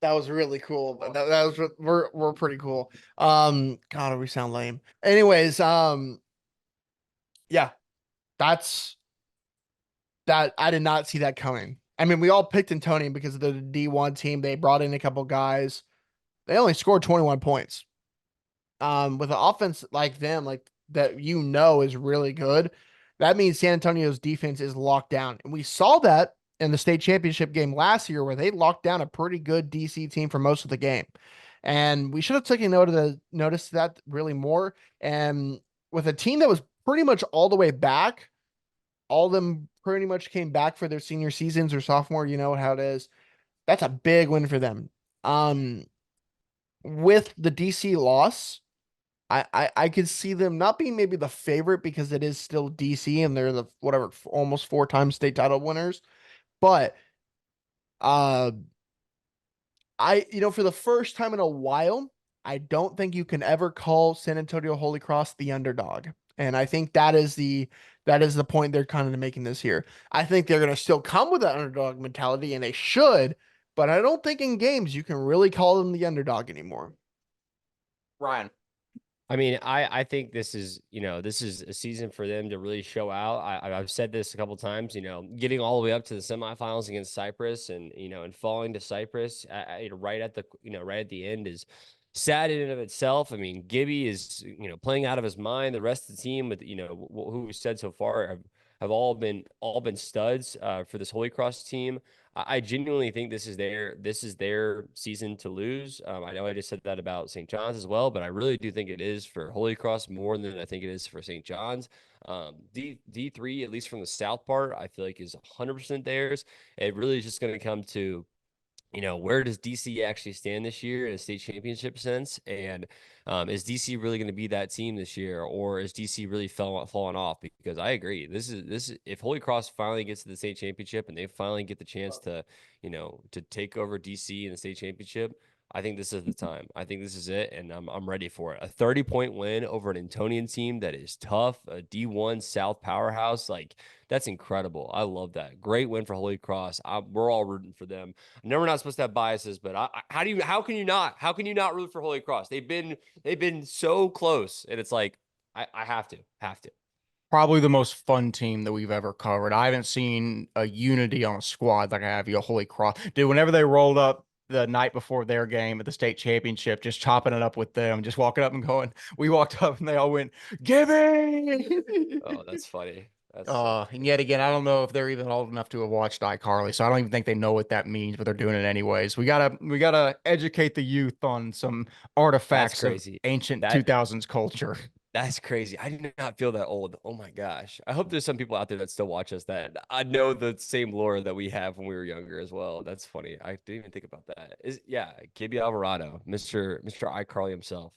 That was really cool. That was we're pretty cool. God, we sound lame. Anyways, yeah, that's that. I did not see that coming. I mean, we all picked Antonian because of the D1 team. They brought in a couple guys. They only scored 21 points. With an offense like them, like that, is really good. That means San Antonio's defense is locked down, and we saw that in the state championship game last year, where they locked down a pretty good DC team for most of the game. And we should have taken notice that really more. And with a team that was pretty much all the way back, all of them pretty much came back for their senior seasons or sophomore, you know how it is. That's a big win for them. With the DC loss, I could see them not being maybe the favorite because it is still DC and they're the almost 4-time state title winners. But for the first time in a while, I don't think you can ever call San Antonio Holy Cross the underdog. And I think that is the point they're kind of making this here. I think they're going to still come with that underdog mentality, and they should, but I don't think in games you can really call them the underdog anymore. Ryan. I mean, I think this is a season for them to really show out. I've said this a couple times, getting all the way up to the semifinals against Cypress and falling to Cypress right at the end is sad in and of itself. I mean, Gibby is, playing out of his mind. The rest of the team with, who we said so far have all been studs for this Holy Cross team. I genuinely think this is their season to lose. I know I just said that about St. John's as well, but I really do think it is for Holy Cross more than I think it is for St. John's. D3, at least from the South part, I feel like is 100% theirs. It really is just going to come to, where does DC actually stand this year in a state championship sense? And is DC really going to be that team this year, or is DC really falling off? Because I agree, this is if Holy Cross finally gets to the state championship and they finally get the chance to take over DC in the state championship, I think this is the time. I think this is it, and I'm ready for it. A 30-point win over an Antonian team that is tough, a D1 South powerhouse, like that's incredible. I love that. Great win for Holy Cross. We're all rooting for them. I know we're not supposed to have biases, but how can you not root for Holy Cross? They've been so close, and it's like I have to. Probably the most fun team that we've ever covered. I haven't seen a unity on a squad like I have you. Holy Cross. Dude, whenever they rolled up the night before their game at the state championship, just chopping it up with them, just walking up and going, we walked up and they all went, Gibby! Oh, that's funny. That's so And yet again, I don't know if they're even old enough to have watched iCarly, so I don't even think they know what that means, but they're doing it anyways. We gotta educate the youth on some artifacts of crazy. ancient That 2000s culture. That's crazy. I do not feel that old. Oh my gosh. I hope there's some people out there that still watch us that I know the same lore that we have when we were younger as well. That's funny. I didn't even think about that. Gibby Alvarado, Mr. iCarly himself.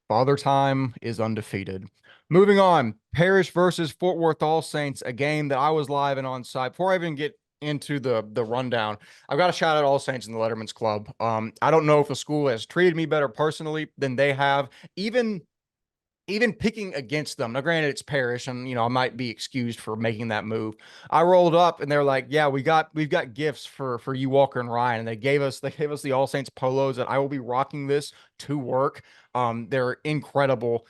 Father Time is undefeated. Moving on, Parish versus Fort Worth All Saints, a game that I was live and on site. Before I even get into the rundown, I've got to shout out All Saints and the Letterman's Club. I don't know if the school has treated me better personally than they have. Even picking against them. Now, granted, it's Parish, and I might be excused for making that move. I rolled up, and they're like, "Yeah, we've got gifts for you, Walker and Ryan." And they gave us the All Saints polos, and I will be rocking this to work. They're incredible.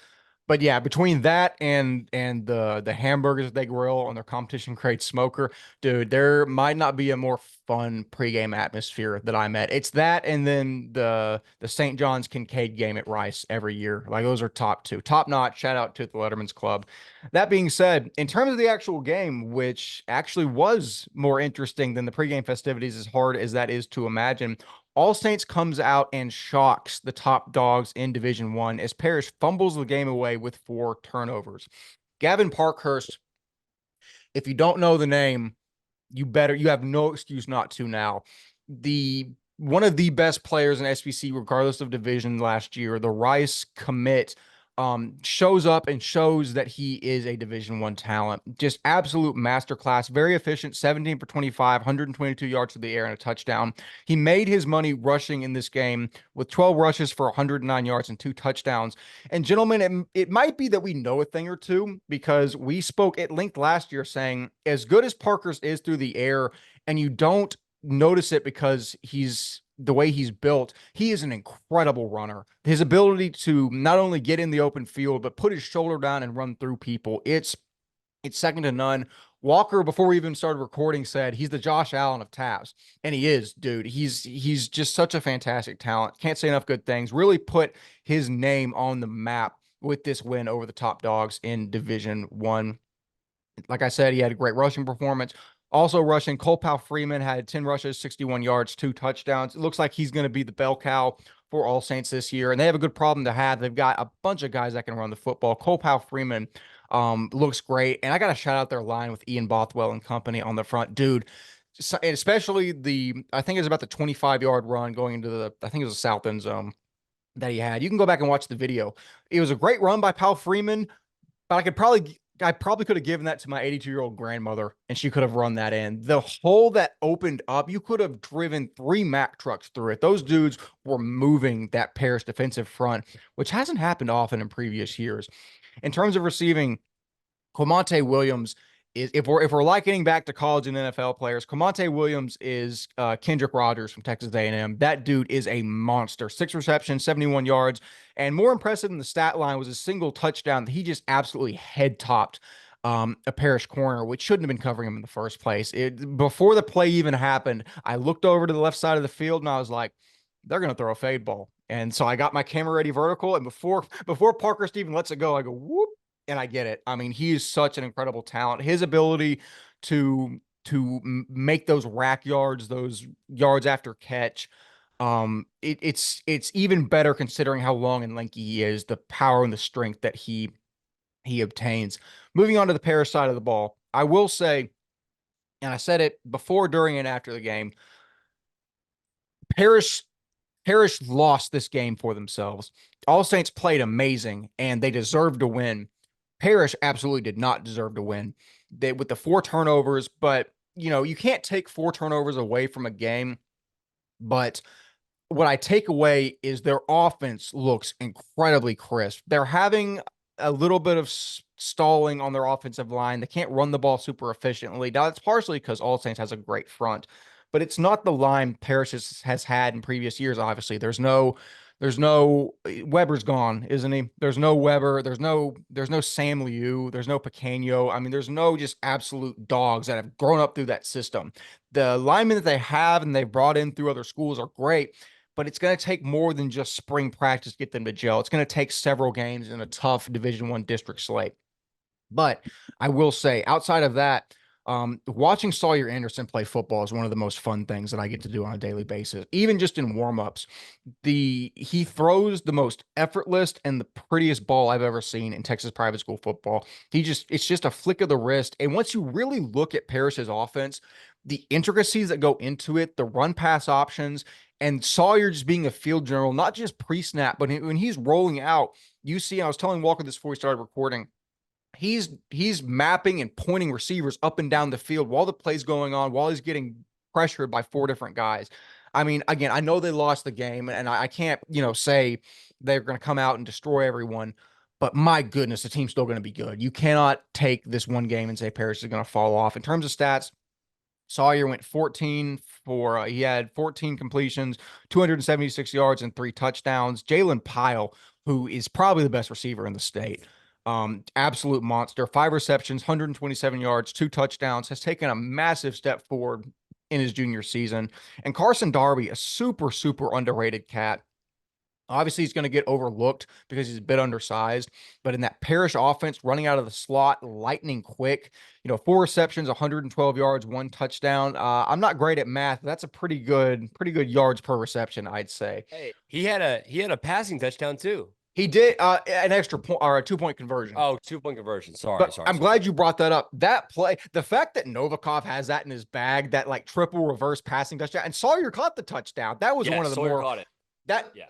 But yeah, between that and the hamburgers they grill on their competition crate smoker, dude, there might not be a more fun pregame atmosphere that I'm at. It's that and then the St. John's Kincaid game at Rice every year. Like those are top two. Top notch. Shout out to the Letterman's Club. That being said, in terms of the actual game, which actually was more interesting than the pregame festivities, as hard as that is to imagine, all Saints comes out and shocks the top dogs in Division One as Parish fumbles the game away with 4 turnovers. Gavin Parkhurst, if you don't know the name, you have no excuse not to now. The one of the best players in SBC, regardless of division last year, the Rice commit, shows up and shows that he is a Division One talent. Just absolute masterclass, very efficient, 17 for 25, 122 yards to the air and a touchdown. He made his money rushing in this game with 12 rushes for 109 yards and 2 touchdowns. And gentlemen, it might be that we know a thing or two because we spoke at length last year saying as good as Parker's is through the air, and you don't notice it because he's the way he's built, he is an incredible runner. His ability to not only get in the open field, but put his shoulder down and run through people, it's second to none. Walker, before we even started recording, said he's the Josh Allen of Tavs. And he is, dude. He's just such a fantastic talent. Can't say enough good things. Really put his name on the map with this win over the top dogs in Division One. Like I said, he had a great rushing performance. Also rushing, Cole Powell Freeman had 10 rushes, 61 yards, 2 touchdowns. It looks like he's going to be the bell cow for All Saints this year, and they have a good problem to have. They've got a bunch of guys that can run the football. Cole Powell Freeman looks great, and I got to shout out their line with Ian Bothwell and company on the front. Dude, and especially I think it was about the 25-yard run going into I think it was the south end zone that he had. You can go back and watch the video. It was a great run by Powell Freeman, but I probably could have given that to my 82-year-old grandmother, and she could have run that in. The hole that opened up, you could have driven 3 Mack trucks through it. Those dudes were moving that Parish defensive front, which hasn't happened often in previous years. In terms of receiving, Comonte Williams is, if we're likening back to college and NFL players, Comonte Williams is Kendrick Rogers from Texas A&M. That dude is a monster. 6 receptions, 71 yards. And more impressive than the stat line was a single touchdown that he just absolutely head topped a Parish corner, which shouldn't have been covering him in the first place. Before the play even happened, I looked over to the left side of the field and I was like, they're going to throw a fade ball. And so I got my camera ready vertical. And before Parker Steven lets it go, I go, whoop. and I get it. I mean, he is such an incredible talent. His ability make those rack yards, those yards after catch, it's even better considering how long and lanky he is, the power and the strength that he obtains. Moving on to the Parish side of the ball, I will say, and I said it before, during, and after the game, Parish Parish lost this game for themselves. All Saints played amazing and they deserved to win. Parish absolutely did not deserve to win. They with the 4 turnovers, but you can't take 4 turnovers away from a game. But what I take away is their offense looks incredibly crisp. They're having a little bit of stalling on their offensive line. They can't run the ball super efficiently. Now, it's partially because All Saints has a great front, but it's not the line Parrish has had in previous years. Obviously, there's no Weber's gone, isn't he? There's no Weber. There's no Sam Liu. There's no Pequeño. I mean, there's no just absolute dogs that have grown up through that system. The linemen that they have and they've brought in through other schools are great, but it's going to take more than just spring practice to get them to gel. It's going to take several games in a tough Division I district slate. But I will say, outside of that, watching Sawyer Anderson play football is one of the most fun things that I get to do on a daily basis. Even just in warmups, he throws the most effortless and the prettiest ball I've ever seen in Texas private school football. It's just a flick of the wrist. And once you really look at Parrish's offense, the intricacies that go into it, the run pass options, and Sawyer just being a field general, not just pre-snap, but when he's rolling out, I was telling Walker this before we started recording, he's mapping and pointing receivers up and down the field while the play's going on, while he's getting pressured by 4 different guys. I mean, again, I know they lost the game, and I can't, say they're going to come out and destroy everyone, but my goodness, the team's still going to be good. You cannot take this one game and say Parish is going to fall off. In terms of stats, Sawyer went 14 for, he had 14 completions, 276 yards, and 3 touchdowns. Jalen Pyle, who is probably the best receiver in the state, absolute monster, 5 receptions, 127 yards, 2 touchdowns, has taken a massive step forward in his junior season. And Carson Darby, a super, super underrated cat. Obviously, he's going to get overlooked because he's a bit undersized, but in that Parish offense, running out of the slot, lightning quick, 4 receptions, 112 yards, 1 touchdown. I'm not great at math. But that's a pretty good yards per reception, I'd say. Hey, he had a passing touchdown too. He did an extra point or a 2-point conversion. Oh, 2-point conversion. Sorry. I'm glad you brought that up. That play, the fact that Novikov has that in his bag, that like triple reverse passing touchdown, and Sawyer caught the touchdown. That was one of the Sawyer more caught it. That yeah.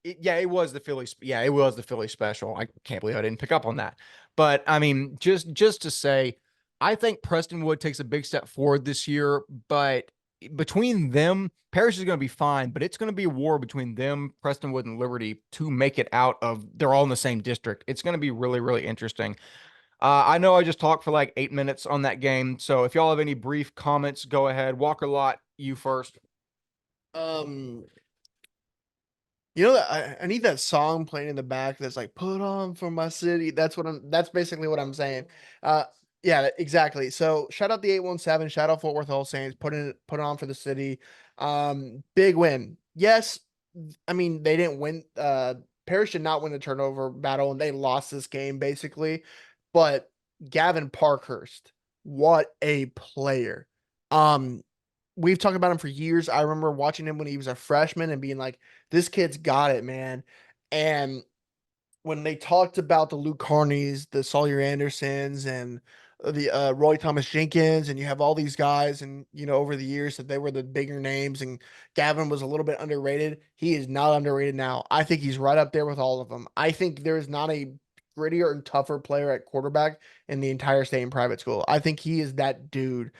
It was the Philly. Yeah, it was the Philly special. I can't believe I didn't pick up on that. But I mean, just to say, I think Prestonwood takes a big step forward this year. But between them, Parish is going to be fine. But it's going to be a war between them, Prestonwood, and Liberty to make it out of. They're all in the same district. It's going to be really, really interesting. I know I just talked for like 8 minutes on that game. So if y'all have any brief comments, go ahead. Walker Lott, you first. I need that song playing in the back that's like "Put on for my city." That's basically what I'm saying. Yeah, exactly. So shout out the 817, shout out Fort Worth All Saints, put on for the city. Big win. Yes, I mean they didn't win. Parish did not win the turnover battle, and they lost this game basically. But Gavin Parkhurst, what a player. We've talked about him for years. I remember watching him when he was a freshman and being like, this kid's got it, man. And when they talked about the Luke Carneys, the Sawyer Andersons, and the Roy Thomas Jenkins, and you have all these guys, and over the years that they were the bigger names, and Gavin was a little bit underrated. He is not underrated now. I think he's right up there with all of them. I think there is not a grittier and tougher player at quarterback in the entire state in private school. I think he is that dude.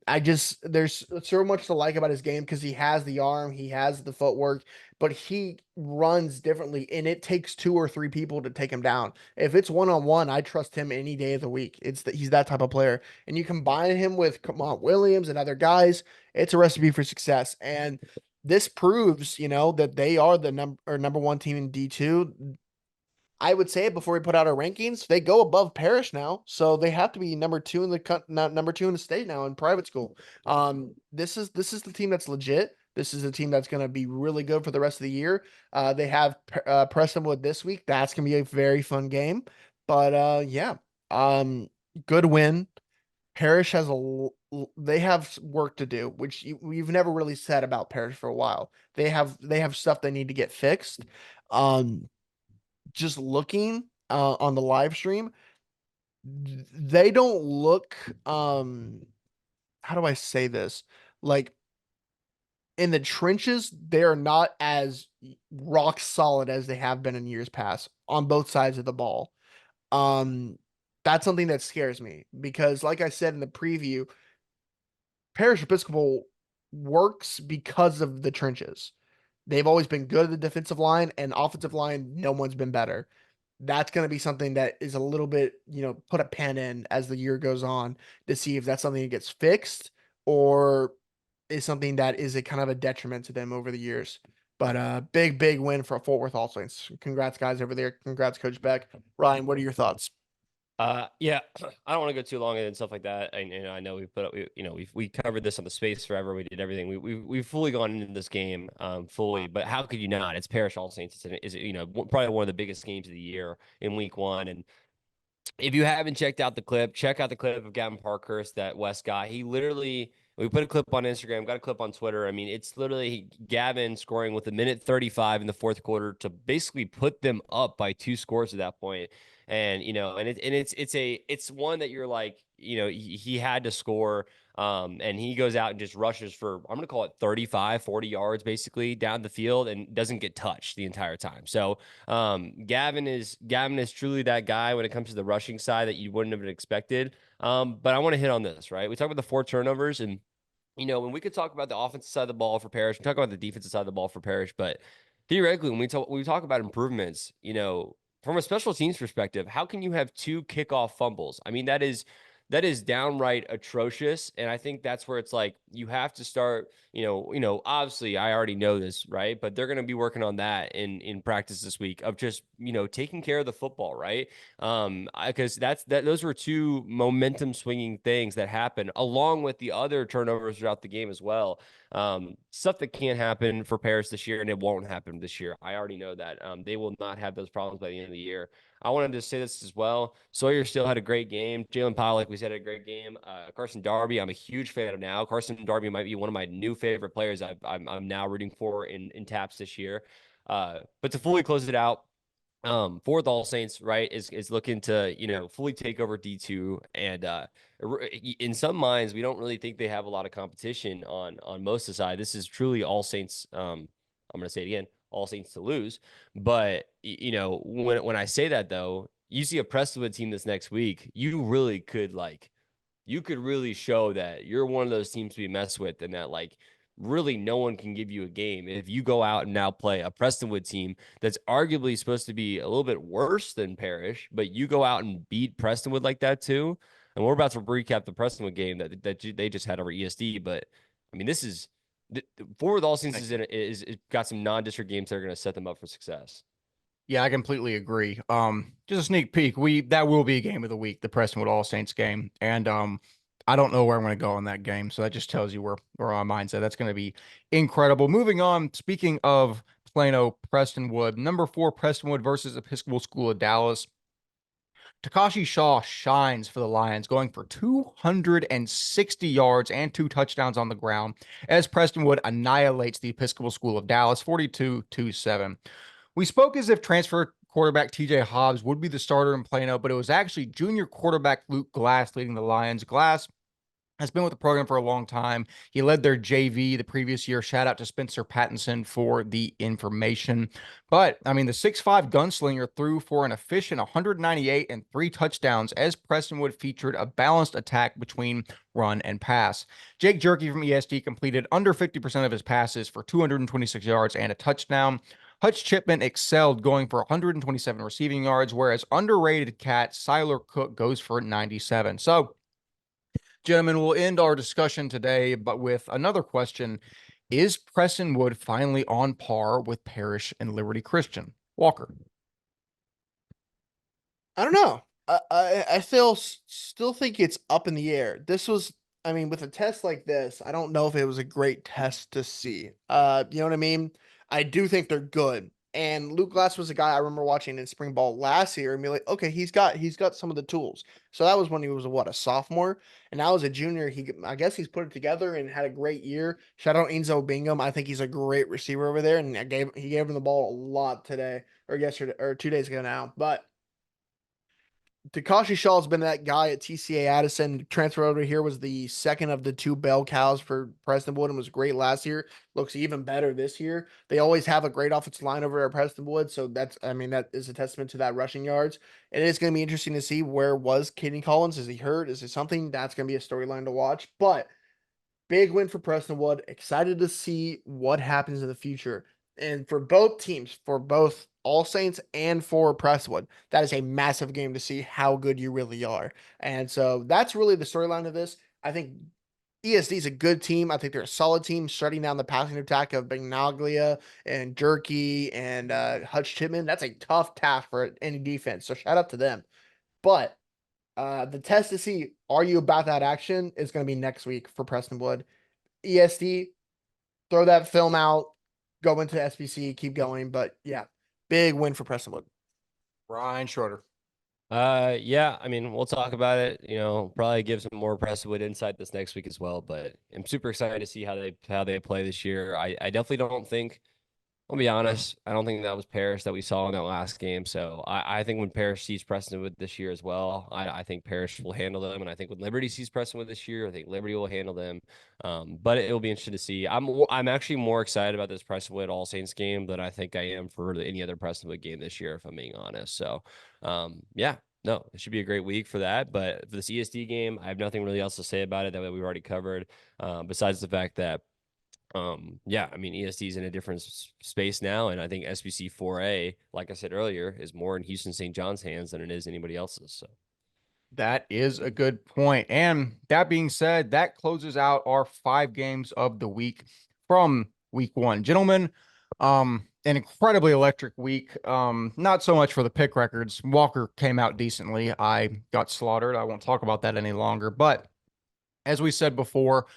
There's so much to like about his game because he has the arm, he has the footwork, but he runs differently, and it takes 2 or 3 people to take him down. If it's one-on-one, I trust him any day of the week. He's that type of player, and you combine him with Kamont Williams and other guys, it's a recipe for success. And this proves, that they are the number 1 team in D2. I would say before we put out our rankings, they go above Parish now, so they have to be number 2 in the state now in private school. This is the team that's legit. This is a team that's going to be really good for the rest of the year. They have Prestonwood this week. That's going to be a very fun game. But yeah, good win. Parish has they have work to do, which we've never really said about Parish for a while. They have stuff they need to get fixed. Um, just looking on the live stream, they don't look how do I say this? Like in the trenches, they are not as rock solid as they have been in years past on both sides of the ball. Um, that's something that scares me because, like I said in the preview, Parish Episcopal works because of the trenches. They've always been good at the defensive line and offensive line. No one's been better. That's going to be something that is a little bit, put a pin in as the year goes on to see if that's something that gets fixed or is something that is a kind of a detriment to them over the years. But big win for Fort Worth All Saints. Congrats, guys, over there. Congrats, Coach Beck. Ryan, what are your thoughts? Yeah, I don't want to go too long and stuff like that. And I know we put up, we covered this on the space forever. We did everything. We've fully gone into this game, fully. But how could you not? It's Parish All Saints. Probably one of the biggest games of the year in week one. And if you haven't checked out the clip, check out the clip of Gavin Parkhurst, that West guy. He literally, we put a clip on Instagram, got a clip on Twitter. I mean, it's literally Gavin scoring with a minute 35 in the fourth quarter to basically put them up by 2 scores at that point. And it's one that you're like, he had to score. And he goes out and just rushes for, I'm going to call it 35, 40 yards basically down the field and doesn't get touched the entire time. So Gavin is truly that guy when it comes to the rushing side that you wouldn't have expected. But I want to hit on this, right? We talk about the 4 turnovers, and when we could talk about the offensive side of the ball for Parish, we talk about the defensive side of the ball for Parish, but theoretically, when we talk about improvements, from a special teams perspective, how can you have 2 kickoff fumbles? I mean, that is downright atrocious. And I think that's where it's like you have to start, obviously I already know this, right? But they're going to be working on that in practice this week of just, taking care of the football, right? Because those were 2 momentum swinging things that happened along with the other turnovers throughout the game as well. Stuff that can't happen for Paris this year, and it won't happen this year. I already know that. They will not have those problems by the end of the year. I wanted to say this as well. Sawyer still had a great game. Jalen Powell, like we said, had a great game. Carson Darby, I'm a huge fan of now. Carson Darby might be one of my new favorite players I'm now rooting for in TAPS this year. But to fully close it out, for the All Saints, right, is looking to, fully take over D2. And in some minds, we don't really think they have a lot of competition on most of the side. This is truly All Saints. I'm going to say it again. All Saints to lose. But when I say that though, you see a Prestonwood team this next week, you could really show that you're one of those teams to be messed with, and that really no one can give you a game if you go out and now play a Prestonwood team that's arguably supposed to be a little bit worse than Parish, but you go out and beat Prestonwood like that too. And we're about to recap the Prestonwood game that they just had over ESD. But I mean, this is Forward All Saints is got some non-district games that are going to set them up for success. Yeah, I completely agree. Just a sneak peek. That will be a game of the week, the Prestonwood All Saints game. And I don't know where I'm going to go on that game. So that just tells you where my mind's at. That's going to be incredible. Moving on, speaking of Plano Prestonwood, number 4 Prestonwood versus Episcopal School of Dallas. Takashi Shaw shines for the Lions, going for 260 yards and 2 touchdowns on the ground as Prestonwood annihilates the Episcopal School of Dallas 42-7. We spoke as if transfer quarterback TJ Hobbs would be the starter in Plano, but it was actually junior quarterback Luke Glass leading the Lions. Glass has been with the program for a long time. He led their JV the previous year. Shout out to Spencer Pattinson for the information. But, I mean, the 6'5 gunslinger threw for an efficient 198 and 3 touchdowns as Prestonwood featured a balanced attack between run and pass. Jake Jerky from ESD completed under 50% of his passes for 226 yards and a touchdown. Hutch Chipman excelled, going for 127 receiving yards, whereas underrated cat Siler Cook goes for 97. So, gentlemen, we'll end our discussion today, but with another question. Is Prestonwood finally on par with Parish and Liberty Christian? Walker. I don't know. I still think it's up in the air. This was I mean, with a test like this, I don't know if it was a great test to see. You know what I mean? I do think they're good. And Luke Glass was a guy I remember watching in spring ball last year and be like, okay, he's got some of the tools. So that was when he was a sophomore, and now as a junior, I guess he's put it together and had a great year. Shout out Enzo Bingham. I think he's a great receiver over there, and he gave him the ball a lot today or yesterday or 2 days ago now. But Takashi Shaw's been that guy at TCA Addison. Transfer over here, was the second of the two bell cows for Prestonwood and was great last year. Looks even better this year. They always have a great offensive line over at Prestonwood, so that is a testament to that rushing yards. It is going to be interesting to see where was Kenny Collins. Is he hurt? Is it something that's going to be a storyline to watch? But big win for Prestonwood. Excited to see what happens in the future. And for both teams, for both All Saints and for Prestonwood, that is a massive game to see how good you really are. And so that's really the storyline of this. I think ESD is a good team. I think they're a solid team, shutting down the passing attack of Begnaglia and Jerky and Hutch Chipman. That's a tough task for any defense. So shout out to them. But the test to see, are you about that action, is going to be next week for Prestonwood. ESD, throw that film out, go into SBC, keep going. But yeah, big win for Prestonwood. Ryan Schroeder. Yeah, I mean, we'll talk about it, probably give some more Presswood insight this next week as well, but I'm super excited to see how they play this year. I definitely don't think, I'll be honest, I don't think that was Parish that we saw in that last game. So I think when Parish sees Prestonwood this year as well, I think Parish will handle them. And I think when Liberty sees Prestonwood this year, I think Liberty will handle them. But it will be interesting to see. I'm actually more excited about this Prestonwood All Saints game than I think I am for any other Prestonwood game this year, if I'm being honest. So yeah, no, it should be a great week for that. But for this ESD game, I have nothing really else to say about it that we've already covered, besides the fact that yeah, I mean, ESD is in a different space now, and I think SBC 4A, like I said earlier, is more in Houston St. John's hands than it is anybody else's. So That is a good point. And that being said, that closes out our 5 games of the week from week 1. Gentlemen, an incredibly electric week. Not so much for the pick records. Walker came out decently. I got slaughtered. I won't talk about that any longer. But as we said before,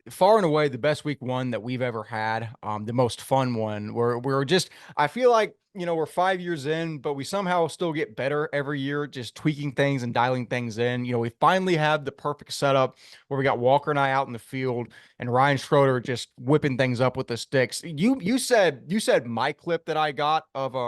far and away the best week 1 that we've ever had. The most fun one. We're just, I feel like, we're 5 years in, but we somehow still get better every year, just tweaking things and dialing things in. We finally have the perfect setup where we got Walker and I out in the field and Ryan Schroeder just whipping things up with the sticks. You said my clip that I got of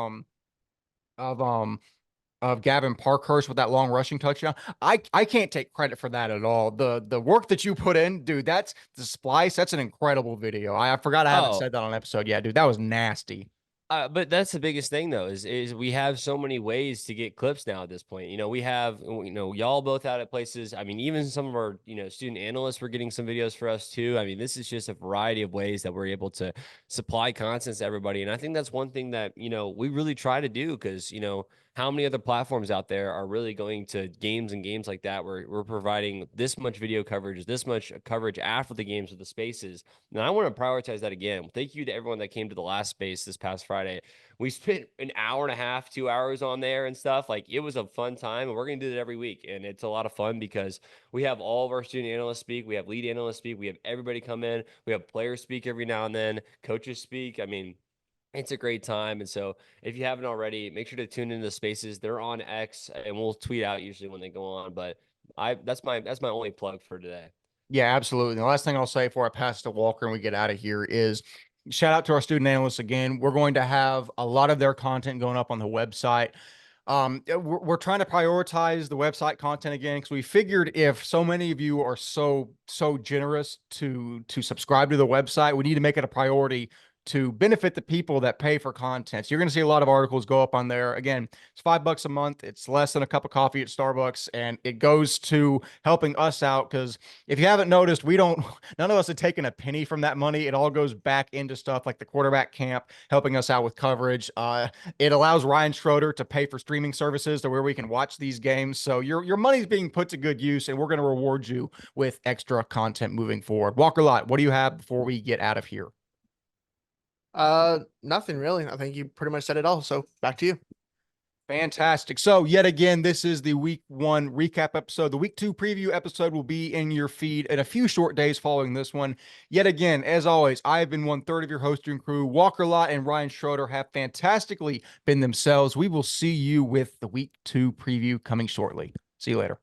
Gavin Parkhurst with that long rushing touchdown. I can't take credit for that at all. The work that you put in, dude, that's the splice. That's an incredible video. I forgot I haven't oh, said that on an episode yet, dude. That was nasty. but that's the biggest thing though, is we have so many ways to get clips now at this point. We have, y'all both out at places. I mean, even some of our, student analysts were getting some videos for us too. I mean, this is just a variety of ways that we're able to supply content to everybody. And I think that's one thing that, we really try to do because, how many other platforms out there are really going to games and games like that where we're providing this much video coverage, this much coverage after the games with the spaces. And I want to prioritize that again. Thank you to everyone that came to the last space this past Friday. We spent an hour and a half, 2 hours on there and stuff. Like, it was a fun time, and we're going to do that every week. And it's a lot of fun because we have all of our student analysts speak. We have lead analysts speak. We have everybody come in. We have players speak every now and then. Coaches speak. I mean, it's a great time. And so if you haven't already, make sure to tune into the spaces. They're on X, and we'll tweet out usually when they go on. But that's my only plug for today. Yeah, absolutely. And the last thing I'll say before I pass to Walker and we get out of here is shout out to our student analysts again. We're going to have a lot of their content going up on the website. We're trying to prioritize the website content again because we figured if so many of you are so generous to subscribe to the website, we need to make it a priority to benefit the people that pay for content. So you're going to see a lot of articles go up on there. Again, it's $5 a month. It's less than a cup of coffee at Starbucks, and it goes to helping us out. Because if you haven't noticed, none of us have taken a penny from that money. It all goes back into stuff like the quarterback camp, helping us out with coverage. It allows Ryan Schroeder to pay for streaming services to where we can watch these games. So your money's being put to good use, and we're going to reward you with extra content moving forward. Walker Lott, what do you have before we get out of here? Nothing really. I think you pretty much said it all. So back to you. Fantastic. So yet again, this is the week 1 recap episode. The week 2 preview episode will be in your feed in a few short days following this one. Yet again, as always, I've been 1/3 of your hosting crew. Walker Lott and Ryan Schroeder have fantastically been themselves. We will see you with the week 2 preview coming shortly. See you later.